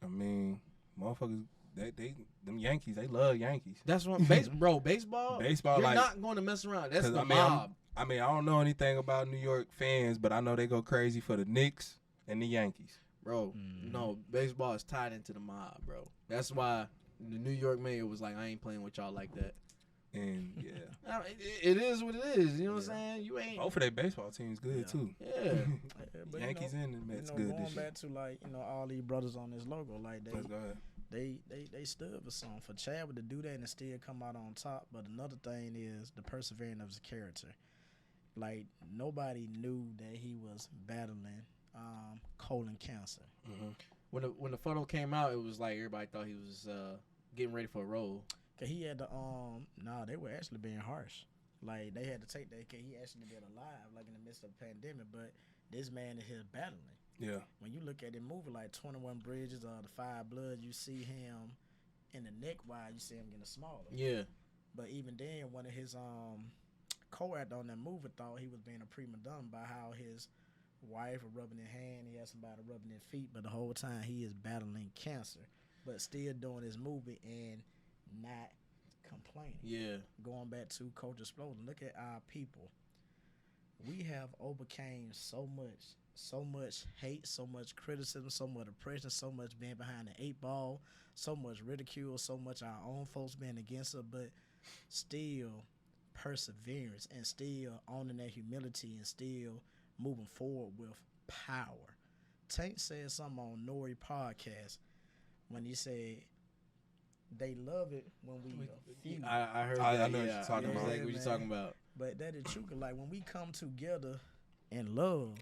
I mean, motherfuckers, them Yankees, they love Yankees. That's what, baseball. Baseball, You're like, not going to mess around. That's the I mean, mob. I don't know anything about New York fans, but I know they go crazy for the Knicks and the Yankees. Bro, no, baseball is tied into the mob, bro. That's why the New York mayor was like, I ain't playing with y'all like that. And yeah, It is what it is. You know what I'm saying? You ain't. both of their baseball teams good too. Yeah. But Yankees and the Mets you know, good going this year. back to like all these brothers on this logo, like Let's go ahead. they stood for something. For Chadwick to do that and still come out on top. But another thing is the perseverance of his character. Like nobody knew that he was battling colon cancer. When the photo came out, it was like everybody thought he was getting ready for a role. Cause he had to they were actually being harsh. Like they had to take that. Cause he actually been alive, like in the midst of the pandemic. But this man is here battling. Yeah. When you look at the movie like 21 Bridges or The Five Bloods, you see him in the neck wide. You see him getting smaller. Yeah. But even then, one of his co-actors on that movie thought he was being a prima donna by how his wife was rubbing his hand, he had somebody rubbing his feet, but the whole time he is battling cancer, but still doing his movie and not complaining. Yeah. Going back to Coach Explosion, look at our people. We have overcame so much hate, so much criticism, so much oppression, so much being behind the 8 ball, so much ridicule, so much our own folks being against us, but still perseverance and still owning that humility and still moving forward with power. Tank said something on Nori podcast when he said they love it when we feud. I heard I that. know what Yeah, you're talking I know about. exactly what you're talking about. But that is true. Like when we come together in love,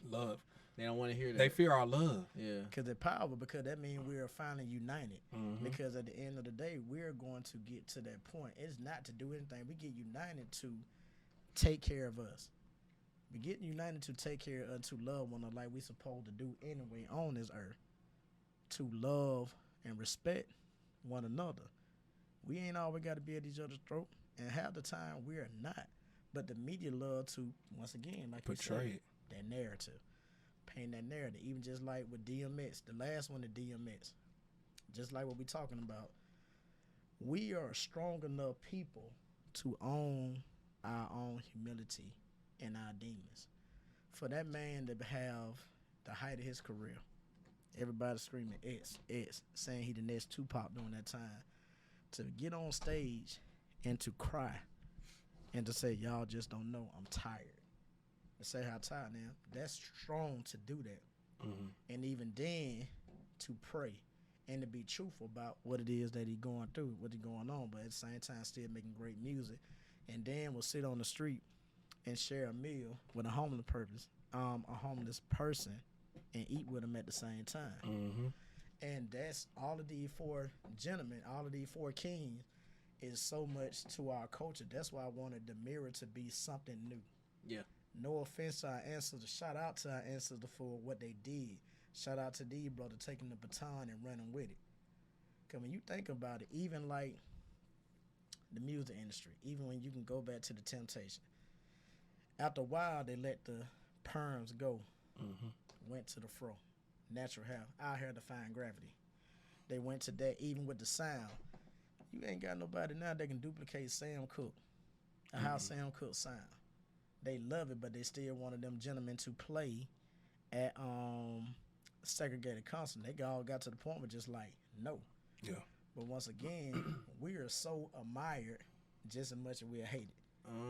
They don't want to hear that. They fear our love. Yeah. because the power, because that means we are finally united. Mm-hmm. Because at the end of the day, we're going to get to that point. It's not to do anything. We get united to take care of us. We get united to take care of, to love one another like we supposed to do anyway on this earth. To love and respect one another. We ain't always got to be at each other's throat. And half the time, we're not. But the media love to, once again, like you Portray said, it. that narrative. Paint that narrative. Even just like with DMX, the last one, the DMX. Just like what we talking about. We are strong enough people to own our own humility and our demons. For that man to have the height of his career, everybody screaming X, saying he the next Tupac during that time, to get on stage and to cry and to say, y'all just don't know, I'm tired. To say how tired I am, that's strong to do that. Mm-hmm. And even then, to pray and to be truthful about what it is that he going through, what he going on, but at the same time still making great music. And then will sit on the street and share a meal with a homeless person and eat with them at the same time. Mm-hmm. And that's all of these 4 gentlemen, all of these 4 kings is so much to our culture. That's why I wanted the mirror to be something new. Yeah. No offense to our ancestors. Shout out to our ancestors for what they did. Shout out to these brother taking the baton and running with it. Because when you think about it, even like the music industry, even when you can go back to the Temptation. After a while, they let the perms go, went to the fro, natural hair, our hair defying gravity. They went to that even with the sound. You ain't got nobody now that can duplicate Sam Cooke, or how Sam Cooke sound. They love it, but they still wanted them gentlemen to play at segregated concert. They all got to the point where just like, no. Yeah. But once again, we are so admired just as much as we are hated.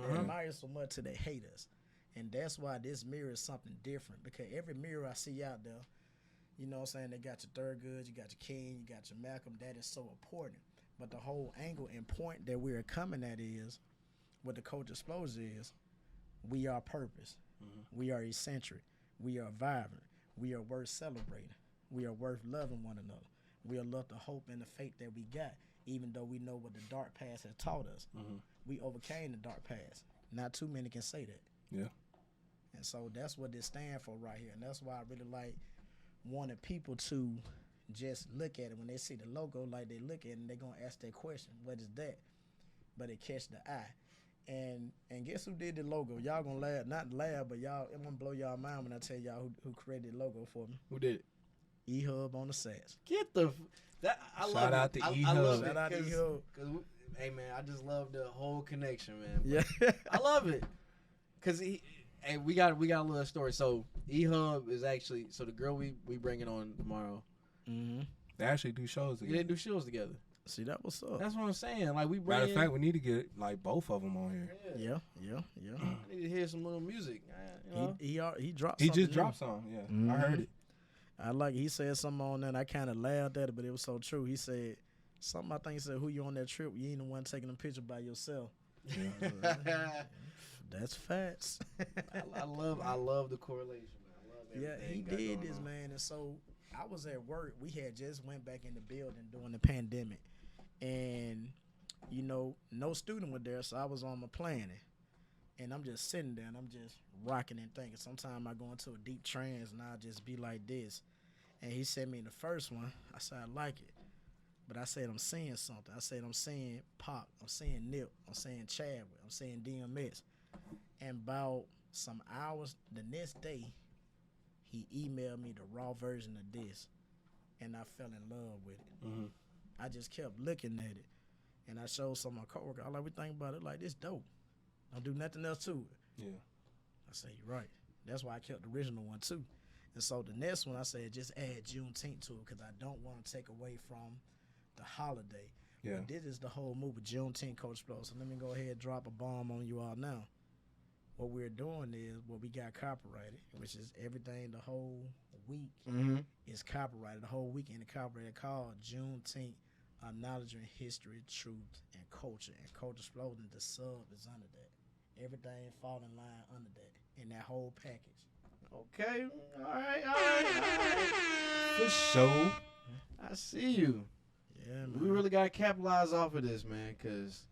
They admire so much till they hate us. And that's why this mirror is something different. Because every mirror I see out there, you know what I'm saying, they got your Thurgood, you got your King, you got your Malcolm. That is so important. But the whole angle and point that we are coming at is, what the Culture Explosion is, we are purpose. We are eccentric. We are vibrant. We are worth celebrating. We are worth loving one another. We are love the hope and the faith that we got, even though we know what the dark past has taught us. We overcame the dark past. Not too many can say that. Yeah. And so that's what this stands for right here. And that's why I really like wanting people to just look at it. When they see the logo, like they look at it and they're going to ask that question, what is that? But it catch the eye. And guess who did the logo? Y'all gonna laugh, not laugh, but y'all, it gonna blow y'all mind when I tell y'all who created the logo for me. Who did it? E-Hub on the sets. Get the that I Shout love out it. to I E-Hub. love it Shout out to 'cause- E-Hub. 'cause hey man, I just love the whole connection, man. Yeah. I love it. Cause we got a little story. So E-Hub is actually the girl we bringing on tomorrow. They actually do shows They together. do shows together. See, that what's up. That's what I'm saying. Like we bring. Matter of fact, we need to get like both of them on here. Yeah. I need to hear some little music. You know? He dropped He something just new. dropped some. Yeah, I heard it. He said something on there, and I kind of laughed at it, but it was so true. He said something, I think he said, who you on that trip? You ain't the one taking a picture by yourself. That's facts. I love the correlation, man. I love Yeah, everything he got did going this, on. man. And so I was at work. We had just went back in the building during the pandemic. And, you know, no student was there, so I was on my planning. And I'm just sitting there, and I'm just rocking and thinking. Sometimes I go into a deep trance, and I'll just be like this. And he sent me the first one. I said, I like it. But I said, I'm seeing something. I said, I'm seeing Pop. I'm seeing Nip. I'm seeing Chadwick. I'm seeing DMX. And about some hours the next day, he emailed me the raw version of this. And I fell in love with it. I just kept looking at it. And I showed some of my coworkers. I like, we think about it like, this dope. Don't do nothing else to it. Yeah. I said, you're right. That's why I kept the original one, too. And so the next one, I said, just add Juneteenth to it because I don't want to take away from the holiday. Yeah. But this is the whole move with Juneteenth, Coach Flo. So let me go ahead and drop a bomb on you all now. What we're doing is what we got copyrighted, which is everything the whole week is copyrighted. The whole weekend is copyrighted, called Juneteenth, Acknowledging History, Truth, and Culture. And Culture Explosion, the sub is under that. Everything fall in line under that, in that whole package. Okay. All right. For sure. I see you. Yeah, man. We really gotta capitalize off of this, man. Cause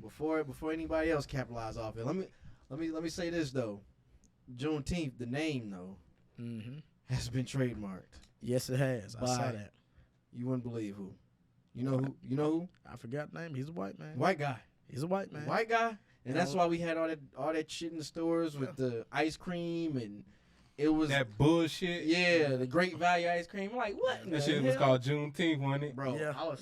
before anybody else capitalize off it, let me say this though. Juneteenth, the name though, has been trademarked. Yes, it has. I saw By- that. You wouldn't believe who. You know who? You know who? I forgot the name. He's a white man. White guy. He's a white man. White guy. And You that's know- why we had all that shit in the stores with the ice cream, and it was That bullshit. the Great Value ice cream. I'm like, what? in That the shit was hell? called Juneteenth, wasn't it? Bro, Yeah, I was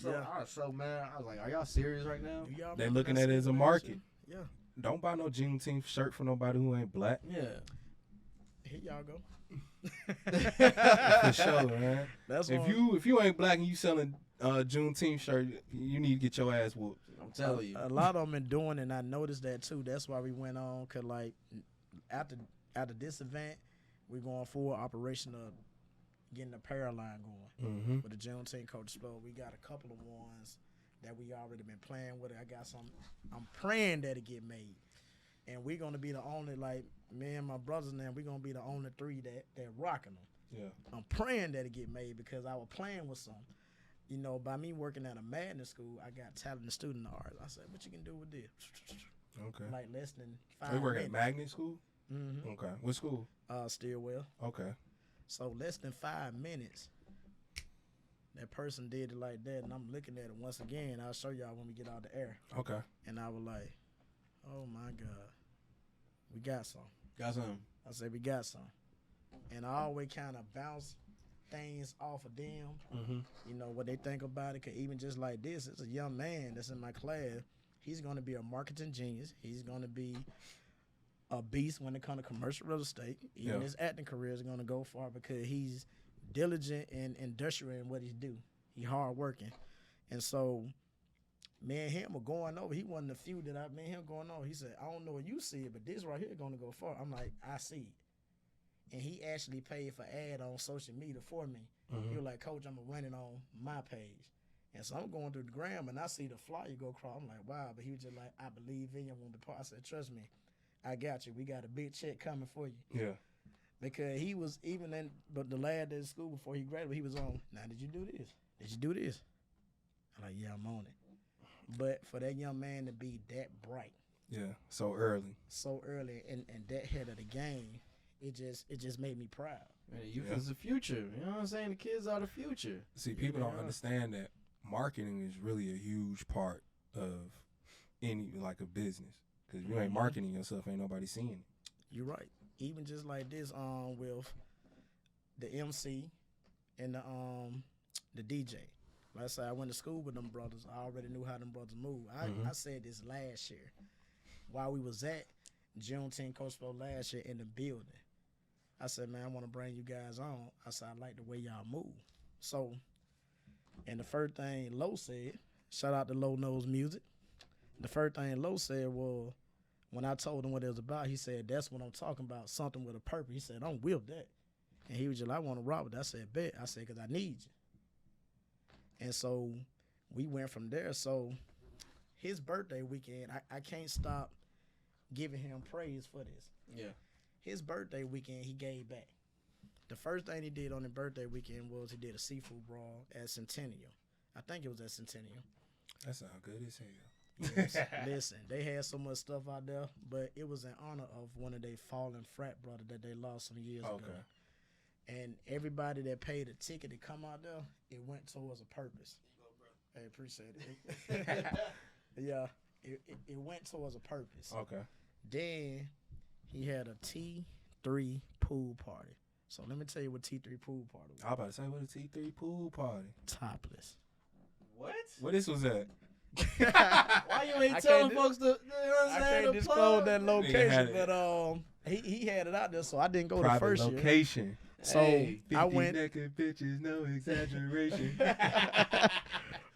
so mad. I was like, are y'all serious right now? Do y'all They remember looking that at it as a situation? market. Yeah. Don't buy no Juneteenth shirt for nobody who ain't black. Yeah. Here y'all go. For sure, man. That's If you ain't black and you selling Juneteenth shirt, you need to get your ass whooped. I'm telling you. A lot of them been doing it, and I noticed that too. That's why we went on, cause like after this event, we're going for operation of getting the apparel line going with the Juneteenth Coach Explode. We got a couple of ones that we already been playing with. I got some. I'm praying that it get made, and we're gonna be the only, like me and my brothers now. We're gonna be the only three that rocking them. Yeah. I'm praying that it get made because I was playing with some. You know, by me working at a magnet school, I got talented student arts. I said, what you can do with this? Okay. Like less than 5 We work at minutes. magnet school? Mm-hmm. Okay. What school? Stillwell. Okay. So less than 5 minutes, that person did it like that, and I'm looking at it once again. I'll show y'all when we get out the air. Okay. And I was like, oh my God, we got some. Got something. I said, we got some. And I always kind of bounce things off of them, you know, what they think about it. Cause even just like this, it's a young man that's in my class. He's going to be a marketing genius. He's going to be a beast when it comes to commercial real estate. Even his acting career is going to go far because he's diligent and industrial in what he do. He hard working. And so me and him were going over. He wasn't the few that I me and him going over. He said, I don't know what you see it, but this right here is going to go far. I'm like, I see it. And he actually paid for ad on social media for me. He was like, Coach, I'm going to run it on my page. And so I'm going through the gram, and I see the flyer go across. I'm like, wow. But he was just like, I believe in you. I want to be part. I said, trust me, I got you. We got a big check coming for you. Yeah. Because he was, even in, but the lad at school before he graduated, he was on, now did you do this? Did you do this? I'm like, yeah, I'm on it. But for that young man to be that bright. Yeah, so early. So early, and that head of the game, it just made me proud. Man, youth is the future. You know what I'm saying? The kids are the future. See, people don't understand that marketing is really a huge part of any, like, a business. Because if you ain't marketing yourself, ain't nobody seeing it. You're right. Even just like this, with the MC and the DJ. Like I said, I went to school with them brothers. I already knew how them brothers move. I said this last year while we was at Juneteenth Coach Pro last year in the building. I said, man, I want to bring you guys on. I said, I like the way y'all move. So, and the first thing Lo said, shout out to Low Nose Music. The first thing Lo said was, when I told him what it was about, he said, that's what I'm talking about, something with a purpose. He said, I'm with that. And he was just like, I want to rock with that. I said, bet. I said, because I need you. And so we went from there. So his birthday weekend, I can't stop giving him praise for this. Yeah. His birthday weekend, he gave back. The first thing he did on his birthday weekend was he did a seafood brawl at Centennial. I think it was at Centennial. That sounds good as hell. Yes. Listen, they had so much stuff out there, but it was in honor of one of their fallen frat brother that they lost some years ago. And everybody that paid a ticket to come out there, it went towards a purpose. Hey, appreciate it. Yeah, it went towards a purpose. Okay. Then he had a T3 pool party. So let me tell you what T3 pool party was. I was about to say, what a T3 pool party? Topless. What? Where this was at? Why you ain't telling folks to, you know what I'm I saying? can't disclose that location, Nigga but he had it out there, so I didn't go Private the first location. year. So Hey, 50 I went, naked bitches, no exaggeration.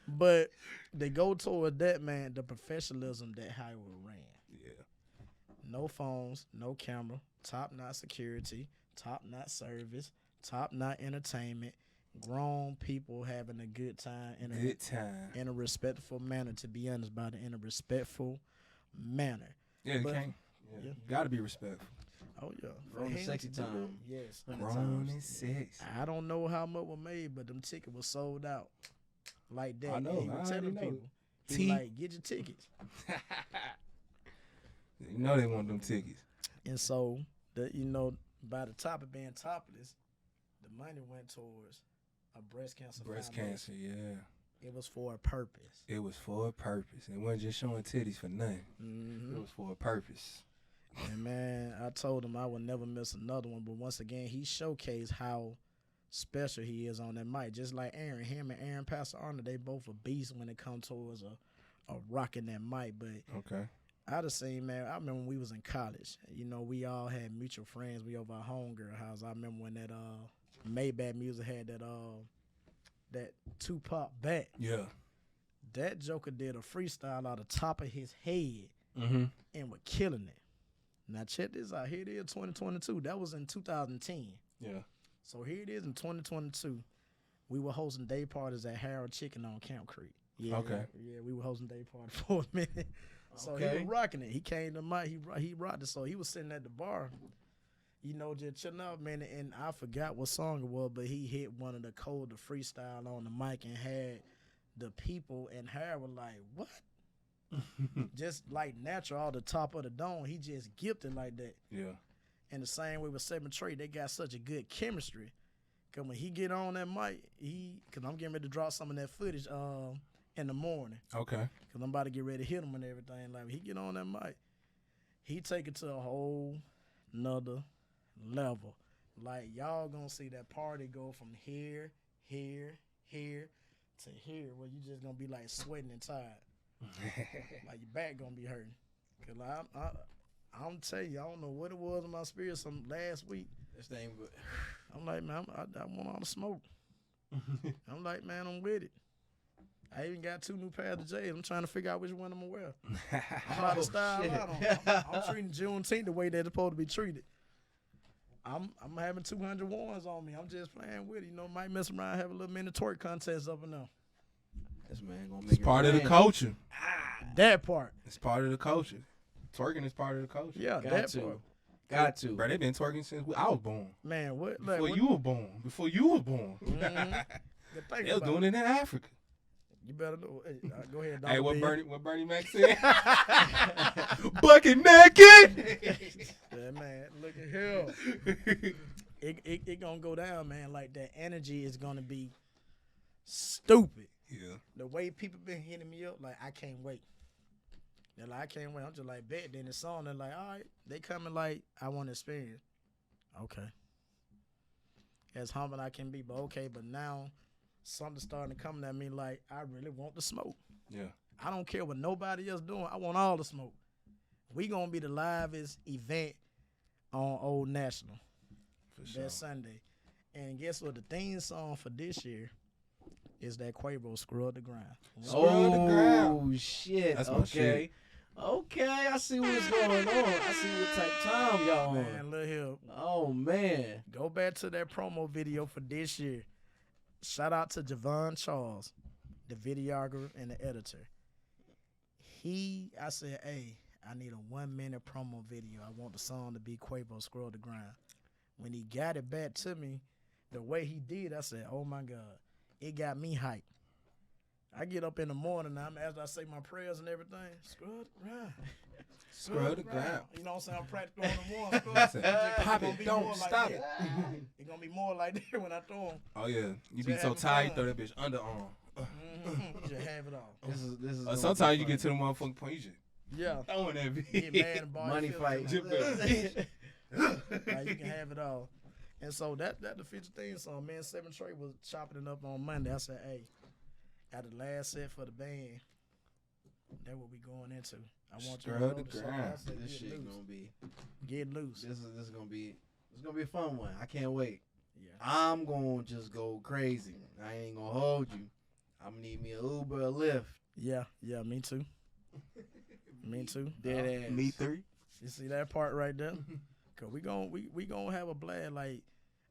but they go toward that, man, the professionalism that Hollywood ran. Yeah. No phones, no camera, top-notch security, top-notch service, top-notch entertainment, grown people having a good time in a respectful manner, to be honest about it, in a respectful manner. Yeah, But- you can't. Yeah. Gotta be respectful. Oh, yeah. Grown and sexy time. Yes. Grown and sexy. I don't know how much was made, but them tickets were sold out like that. I know. He was I already telling know. people, he T- was like, get your tickets. You know they want them tickets. And so, by the topic being topless, the money went towards a breast cancer Breast foundation. cancer, yeah. It was for a purpose. It was for a purpose. It wasn't just showing titties for nothing. It was for a purpose. And man, I told him I would never miss another one. But once again, he showcased how special he is on that mic. Just like Aaron, him and Aaron Pastor Arnold, they both a beast when it comes towards a rocking that mic. But Okay. I just seen, man, I remember when we was in college. We all had mutual friends. We over our homegirl house. I remember when that Maybach Music had that Tupac bat. Yeah. That Joker did a freestyle out of the top of his head Mm-hmm. and was killing it. Now check this out. Here it is, 2022. That was in 2010. Yeah. So here it is in 2022. We were hosting day parties at Harold Chicken on Camp Creek. Yeah, Okay. Yeah, we were hosting day party for a minute. So he Okay. was rocking it. He came to my, he rocked it. So he was sitting at the bar, just chilling out, man. And I forgot what song it was, but he hit one of the colder freestyle on the mic and had the people and Harold like, what? Just like natural, all the top of the dome. He just gifted like that. Yeah. And the same way with 7 Trey, they got such a good chemistry Cause when he get on that mic, cause I'm getting ready to drop some of that footage in the morning. Okay. Cause I'm about to get ready to hit him and everything. Like he get on that mic, he take it to a whole nother level. Like y'all gonna see that party go from here to here, where you just gonna be like sweating and tired. Like your back gonna be hurting. Cause I'm telling you, I don't know what it was in my spirit some last week. This thing, I'm like, man, I want all the smoke. I'm like, man, I'm with it. I even got 2 new pairs of J's. I'm trying to figure out which one I'm gonna wear. I'm about to style out on them. I'm treating Juneteenth the way they're supposed to be treated. I'm having 200 ones on me. I'm just playing with it. You know, might mess around, have a little mini twerk contest up and down. this man gonna make It's part of the culture. That part. It's part of the culture. Twerking is part of the culture. Yeah, Got that to. part. Got to. Bro, they been twerking since I was born. Man, what? Before Like, you were born. Before you were born. Mhm. They was doing it in Africa. You better know. Hey, go ahead, Dr. Hey, B. what Bernie Mac said? Bucket naked. Yeah, man, look at him. It gonna go down, man. Like that energy is gonna be stupid. Yeah. The way people been hitting me up, like I can't wait. They're like, I can't wait. I'm just like, bet. Then the song, they're like, all right, they coming like I want to experience. Okay. As humble I can be, but okay. But now something's starting to come at me like I really want the smoke. Yeah. I don't care what nobody else doing. I want all the smoke. We gonna be the livest event on Old National For sure. that Sunday. And guess what? The theme song for this year is that Quavo Scrub the Grind. Scrub the ground. Oh shit. That's my Okay. shit. Okay, I see what's going on. I see what type of time y'all Man, on. look here. Oh man. Go back to that promo video for this year. Shout out to Javon Charles, the videographer and the editor. I said, hey, I need a 1-minute promo video. I want the song to be Quavo Scrub the Grind. When he got it back to me, the way he did, I said, oh my God, it got me hyped. I get up in the morning now, after I say my prayers and everything, scrub the grind. Scrub the ground. You know what I'm saying? I'm practicing on the one. Pop it, don't stop it. It's going to be more like that when I throw them. Oh yeah, you be Just so having tired, you fun. throw that bitch underarm. You just have it all. This is gonna Sometimes be you get to fun. the motherfucking point, you just Yeah. throwing that bitch. Get mad and ball Money your fight. feelings. Like, you can have it all. And so that the feature theme song, man, 7 Trey was chopping it up on Monday. I said, hey, at the last set for the band, that's what we going into. I want you to Scrub know the the song. grind. I said, This get shit loose. gonna be. Get loose. This is gonna be. It's gonna be a fun one. I can't wait. Yeah. I'm gonna just go crazy. I ain't gonna hold you. I'm gonna need me a Uber, a Lyft. Yeah, me too. Me too. Dead ass. Me 3. You see that part right there? Cause we gonna have a blast. Like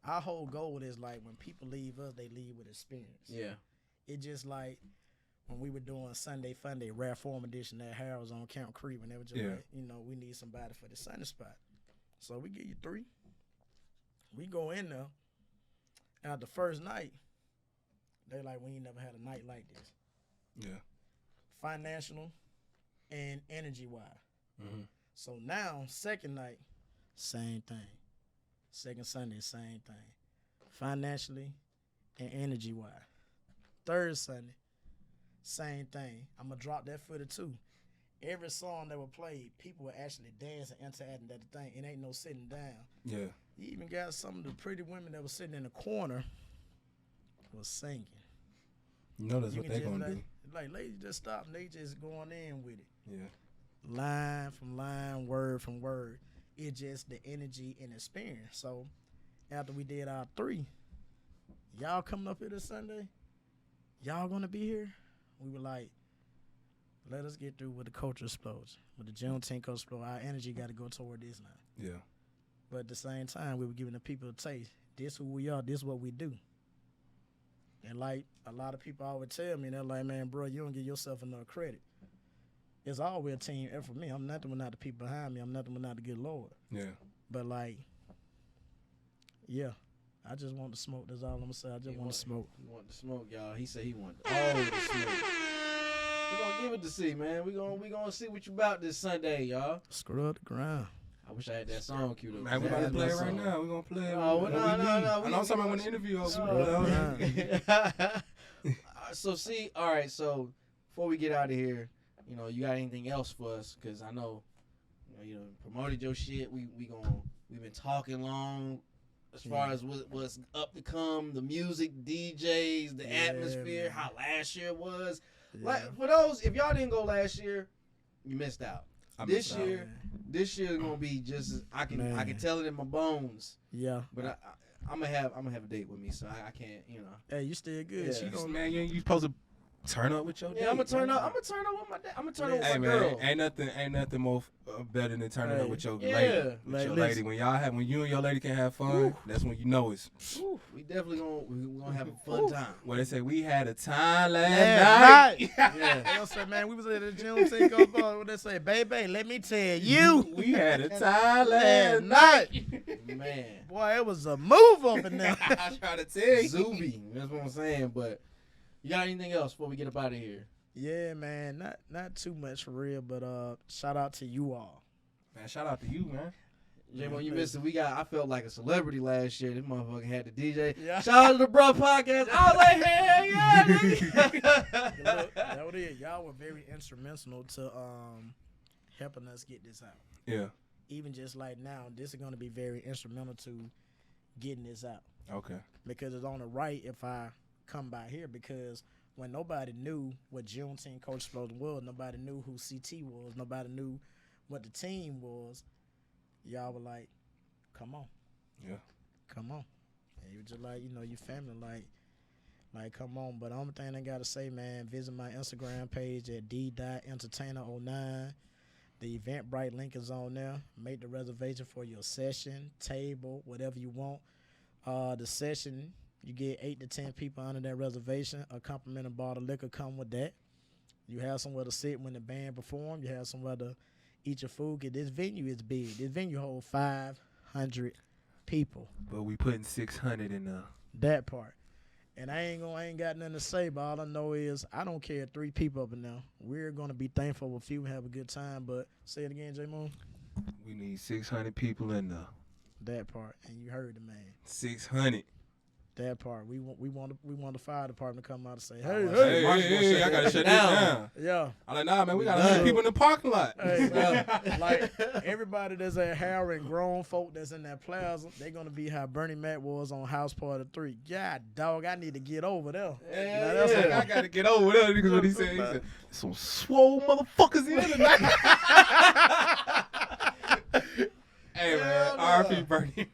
our whole goal is like when people leave us, they leave with experience. Yeah. It just like when we were doing Sunday Fun Day, Rare Form Edition at Harold's on Camp Creek, when they were just Yeah. like, we need somebody for the Sunday spot. So we give you 3. We go in there, and the first night, they like, we ain't never had a night like this. Yeah. Financial and energy wise. Mm-hmm. So now, second night, same thing. Second Sunday, same thing. Financially and energy wise. Third Sunday, same thing. I'm going to drop that footage too. Every song that was played, people were actually dancing, interacting at the thing. It ain't no sitting down. Yeah. You even got some of the pretty women that was sitting in the corner was singing. You know that's You what can they just gonna do. like, ladies just stop and they just going in with it. Yeah. Line from line, word from word. It's just the energy and experience. So after we did our 3, y'all coming up here this Sunday? Y'all gonna be here? We were like, let us get through with the culture explosion. With the Juneteenth culture explosion, our energy got to go toward this now. Yeah. But at the same time, we were giving the people a taste. This who we are. This what we do. And like a lot of people always tell me, they're like, man, bro, you don't give yourself enough credit. It's always a team effort for me. I'm nothing without the people behind me. I'm nothing without the good Lord. Yeah. But like, yeah, I just want to smoke. That's all I'm gonna say. I just want to smoke. He want the smoke, y'all. He said he want all the smoke. We gonna give it to see, man. We gonna see what you about this Sunday, y'all. Scrub the ground. I wish I had that song queued up. Man, we about to play it right now. We gonna play it. Oh, well, no. I know somebody want to interview us. So see, all right. So before we get out of here, you got anything else for us? Because I know, you promoted your shit. We've been talking long as far as what's up to come, the music, DJs, the atmosphere, how last year was. Yeah. Like for those, if y'all didn't go last year, you missed out. This year is gonna be just I can tell it in my bones. Yeah. But I'm gonna have a date with me, so I can't, Hey, you still good? Yeah. Man, you supposed to turn up with your date. Yeah, I'm gonna turn up with my date. I'm gonna turn up with my girl. Ain't nothing more better than turning up with your lady. Like, lady. When you and your lady can have fun, that's when you know it's. We definitely gonna have a fun time. Well, they say we had a time last night. They say, man, we was at the Juneteenth. What they say, baby, let me tell you, we had a time last night. Man, boy, it was a move over there. I try to tell you, Zuby. That's what I'm saying. But you got anything else before we get up out of here? Yeah, man, not too much for real, but shout out to you all. Man, shout out to you, man. J-Mo, you missed it. I felt like a celebrity last year. This motherfucker had the DJ. Yeah. Shout out to the Dabruh Podcast. I was like, hell yeah, nigga. Look, that was it. Y'all were very instrumental to helping us get this out. Yeah. Even just like now, this is going to be very instrumental to getting this out. Okay. Because it's on the right if I come by here, because when nobody knew what Juneteenth Coach Explosion was, nobody knew who CT was, nobody knew what the team was, y'all were like, come on. Yeah. Come on. And you were just like, your family, like, come on. But the only thing I got to say, man, visit my Instagram page at d.entertainer09. The Eventbrite link is on there. Make the reservation for your session, table, whatever you want. The session, you get 8 to 10 people under that reservation. A complimentary bottle of liquor come with that. You have somewhere to sit when the band perform. You have somewhere to eat your food. Cause this venue is big. This venue holds 500 people. But we putting 600 in there. That part. And I ain't got nothing to say, but all I know is I don't care if 3 people up in there. We're gonna be thankful for a few and have a good time. But say it again, J Moon. We need 600 people in there. That part. And you heard the man. 600. That part. We want the fire department to come out and say, hey, I gotta shut this down. Yeah. I'm like, nah, man, we got 100 people in the parking lot. Hey, like everybody that's at Harry and grown folk that's in that plaza, they gonna be how Bernie Mac was on House Party 3. God, dog, I need to get over there. I gotta get over there because what he said, some swole motherfuckers in tonight. Hey man, RP Bernie.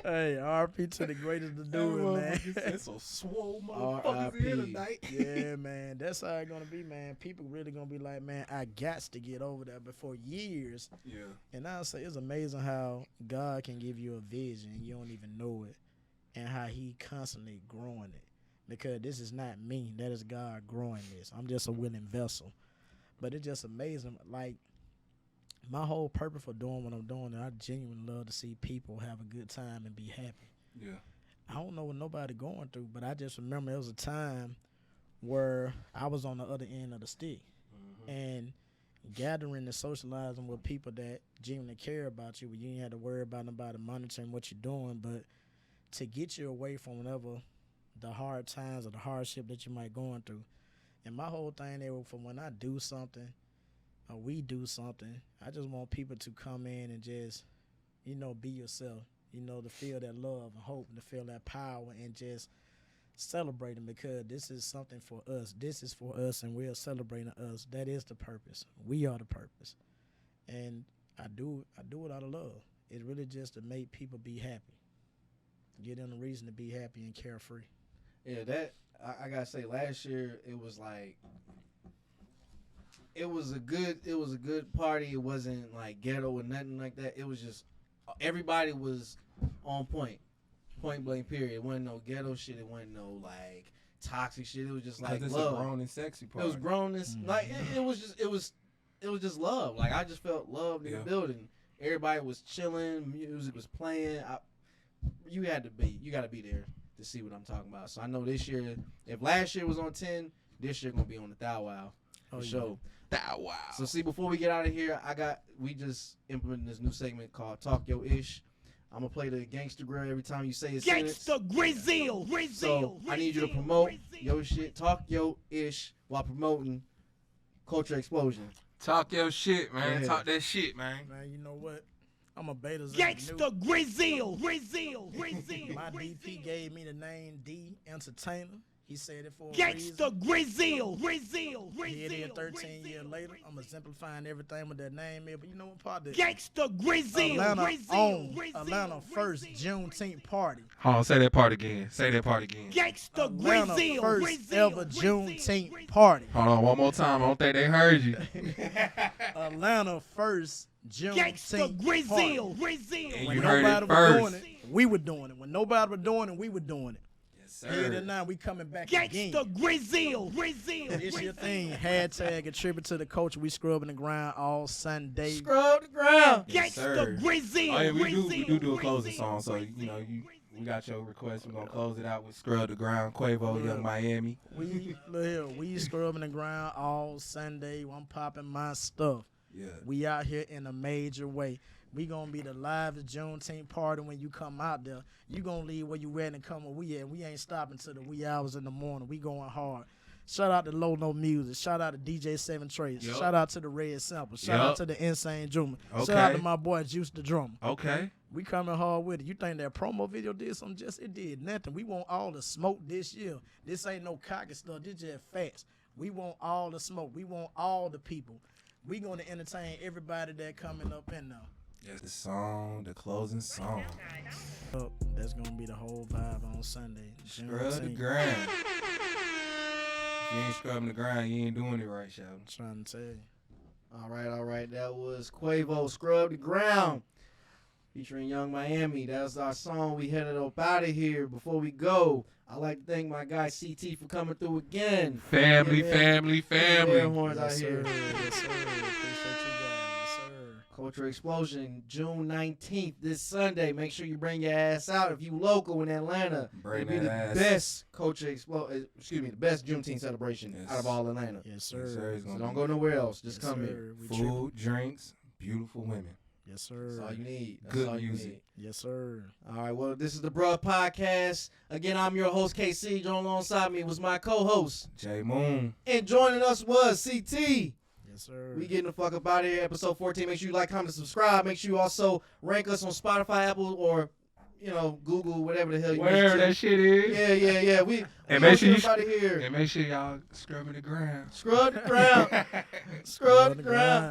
Hey, RP to the greatest to do it, man. It's some swole motherfuckers in tonight. Yeah, man. That's how it's gonna be, man. People really gonna be like, man, I got to get over that. But for years, yeah. And I'll say it's amazing how God can give you a vision and you don't even know it, and how He constantly growing it. Because this is not me. That is God growing this. I'm just a willing vessel. But it's just amazing. Like, my whole purpose for doing what I'm doing, I genuinely love to see people have a good time and be happy. Yeah. I don't know what nobody going through, but I just remember there was a time where I was on the other end of the stick. Mm-hmm. And gathering and socializing with people that genuinely care about you, where you ain't had to worry about nobody monitoring what you're doing, but to get you away from whatever the hard times or the hardship that you might going through. And my whole thing there, from when I do something, or we do something, I just want people to come in and just, be yourself, to feel that love and hope and to feel that power and just celebrating, because this is something for us. This is for us, and we're celebrating us. That is the purpose. We are the purpose. And I do it out of love. It's really just to make people be happy. Give them a reason to be happy and carefree. Yeah, that, I gotta say, last year, it was like, it was a good party. It wasn't like ghetto or nothing like that. It was just everybody was on point blank period. It wasn't no ghetto shit. It wasn't no like toxic shit. It was just like love. A grown and sexy part. It was grownness. Mm-hmm. Like it was just love. Like I just felt love in the building. Everybody was chilling. Music was playing. You got to be there to see what I'm talking about. So I know this year, if last year was on 10, this year gonna be on the Thou Wow. For sure. Wow. So see, before we get out of here, we just implemented this new segment called Talk Yo Ish. I'm gonna play the Gangsta Grill every time you say a sentence. Gangsta Grizzle. So I need you to promote your shit, talk yo ish while promoting Culture Explosion. Talk your shit, man. Yeah. Talk that shit, man. Man, you know what? I'm a beta. Gangsta Grizzle. My DP gave me the name D Entertainer. He said it for a Gangsta reason. Grizzle. Here it is 13 years later. I'm exemplifying everything with that name is. But you know what part? Gangsta Grizzle. Atlanta first Juneteenth party. Hold on, say that part again. Gangsta Atlanta Grizzle. first ever Juneteenth party. Hold on, one more time. I don't think they heard you. Atlanta first Gangsta Juneteenth Grizzle. party. And When you heard nobody it was first. doing it, we were doing it. When nobody was doing it, we were doing it. Yes, Here and now, we coming back again. Gangsta Grizzle. This your thing. Hashtag attribute to the culture. We scrubbing the ground all Sunday. Scrub the ground. Yes, sir. Gangsta Grizzle. Oh, yeah, we do a closing song, so we got your request. We're gonna close it out with Scrub the Ground, Quavo, Young Miami. We scrubbing the ground all Sunday. I'm popping my stuff. Yeah. We out here in a major way. We gonna be the livest Juneteenth party when you come out there. You gonna leave where you at and come where we at. We ain't stopping till the wee hours in the morning. We going hard. Shout out to Low No Music. Shout out to DJ 7 Trace. Yep. Shout out to the Red Sample. Shout out to the Insane Drummer. Okay. Shout out to my boy Juice the Drummer. Okay. We coming hard with it. You think that promo video did something? It did nothing. We want all the smoke this year. This ain't no cocky stuff. This just facts. We want all the smoke. We want all the people. We gonna entertain everybody that coming up in now. Yes, the closing song. That's gonna be the whole vibe on Sunday. Scrub the ground. If you ain't scrubbing the ground, you ain't doing it right, Sheldon. I'm trying to tell you. All right. That was Quavo, Scrub the Ground, featuring Young Miami. That's our song. We headed up out of here. Before we go, I'd like to thank my guy CT for coming through again. Family. Air horns out Yes, here. sir. Yes, sir. Appreciate you guys. Yes, sir. Culture Explosion, June 19th, this Sunday. Make sure you bring your ass out if you local in Atlanta. Bring It'll be the that ass. best the best Juneteenth celebration Yes. out of all Atlanta. Yes, sir. Yes, sir. It's So gonna don't be go nowhere else. Just Yes, come here. sir. We food, drinks, beautiful women. Yes, sir. That's all you need. That's Good all you music. need. Yes, sir. All right, well, this is the Bruh Podcast. Again, I'm your host, KC. Joining alongside me was my co-host. J Moon. And joining us was CT. Yes, sir. We getting the fuck up out of here. Episode 14. Make sure you like, comment, subscribe. Make sure you also rank us on Spotify, Apple, or, Google, whatever the hell you Wherever that shit is. Yeah. And make sure you everybody here. And make sure y'all scrubbing the ground. Scrub the ground. Scrub the ground.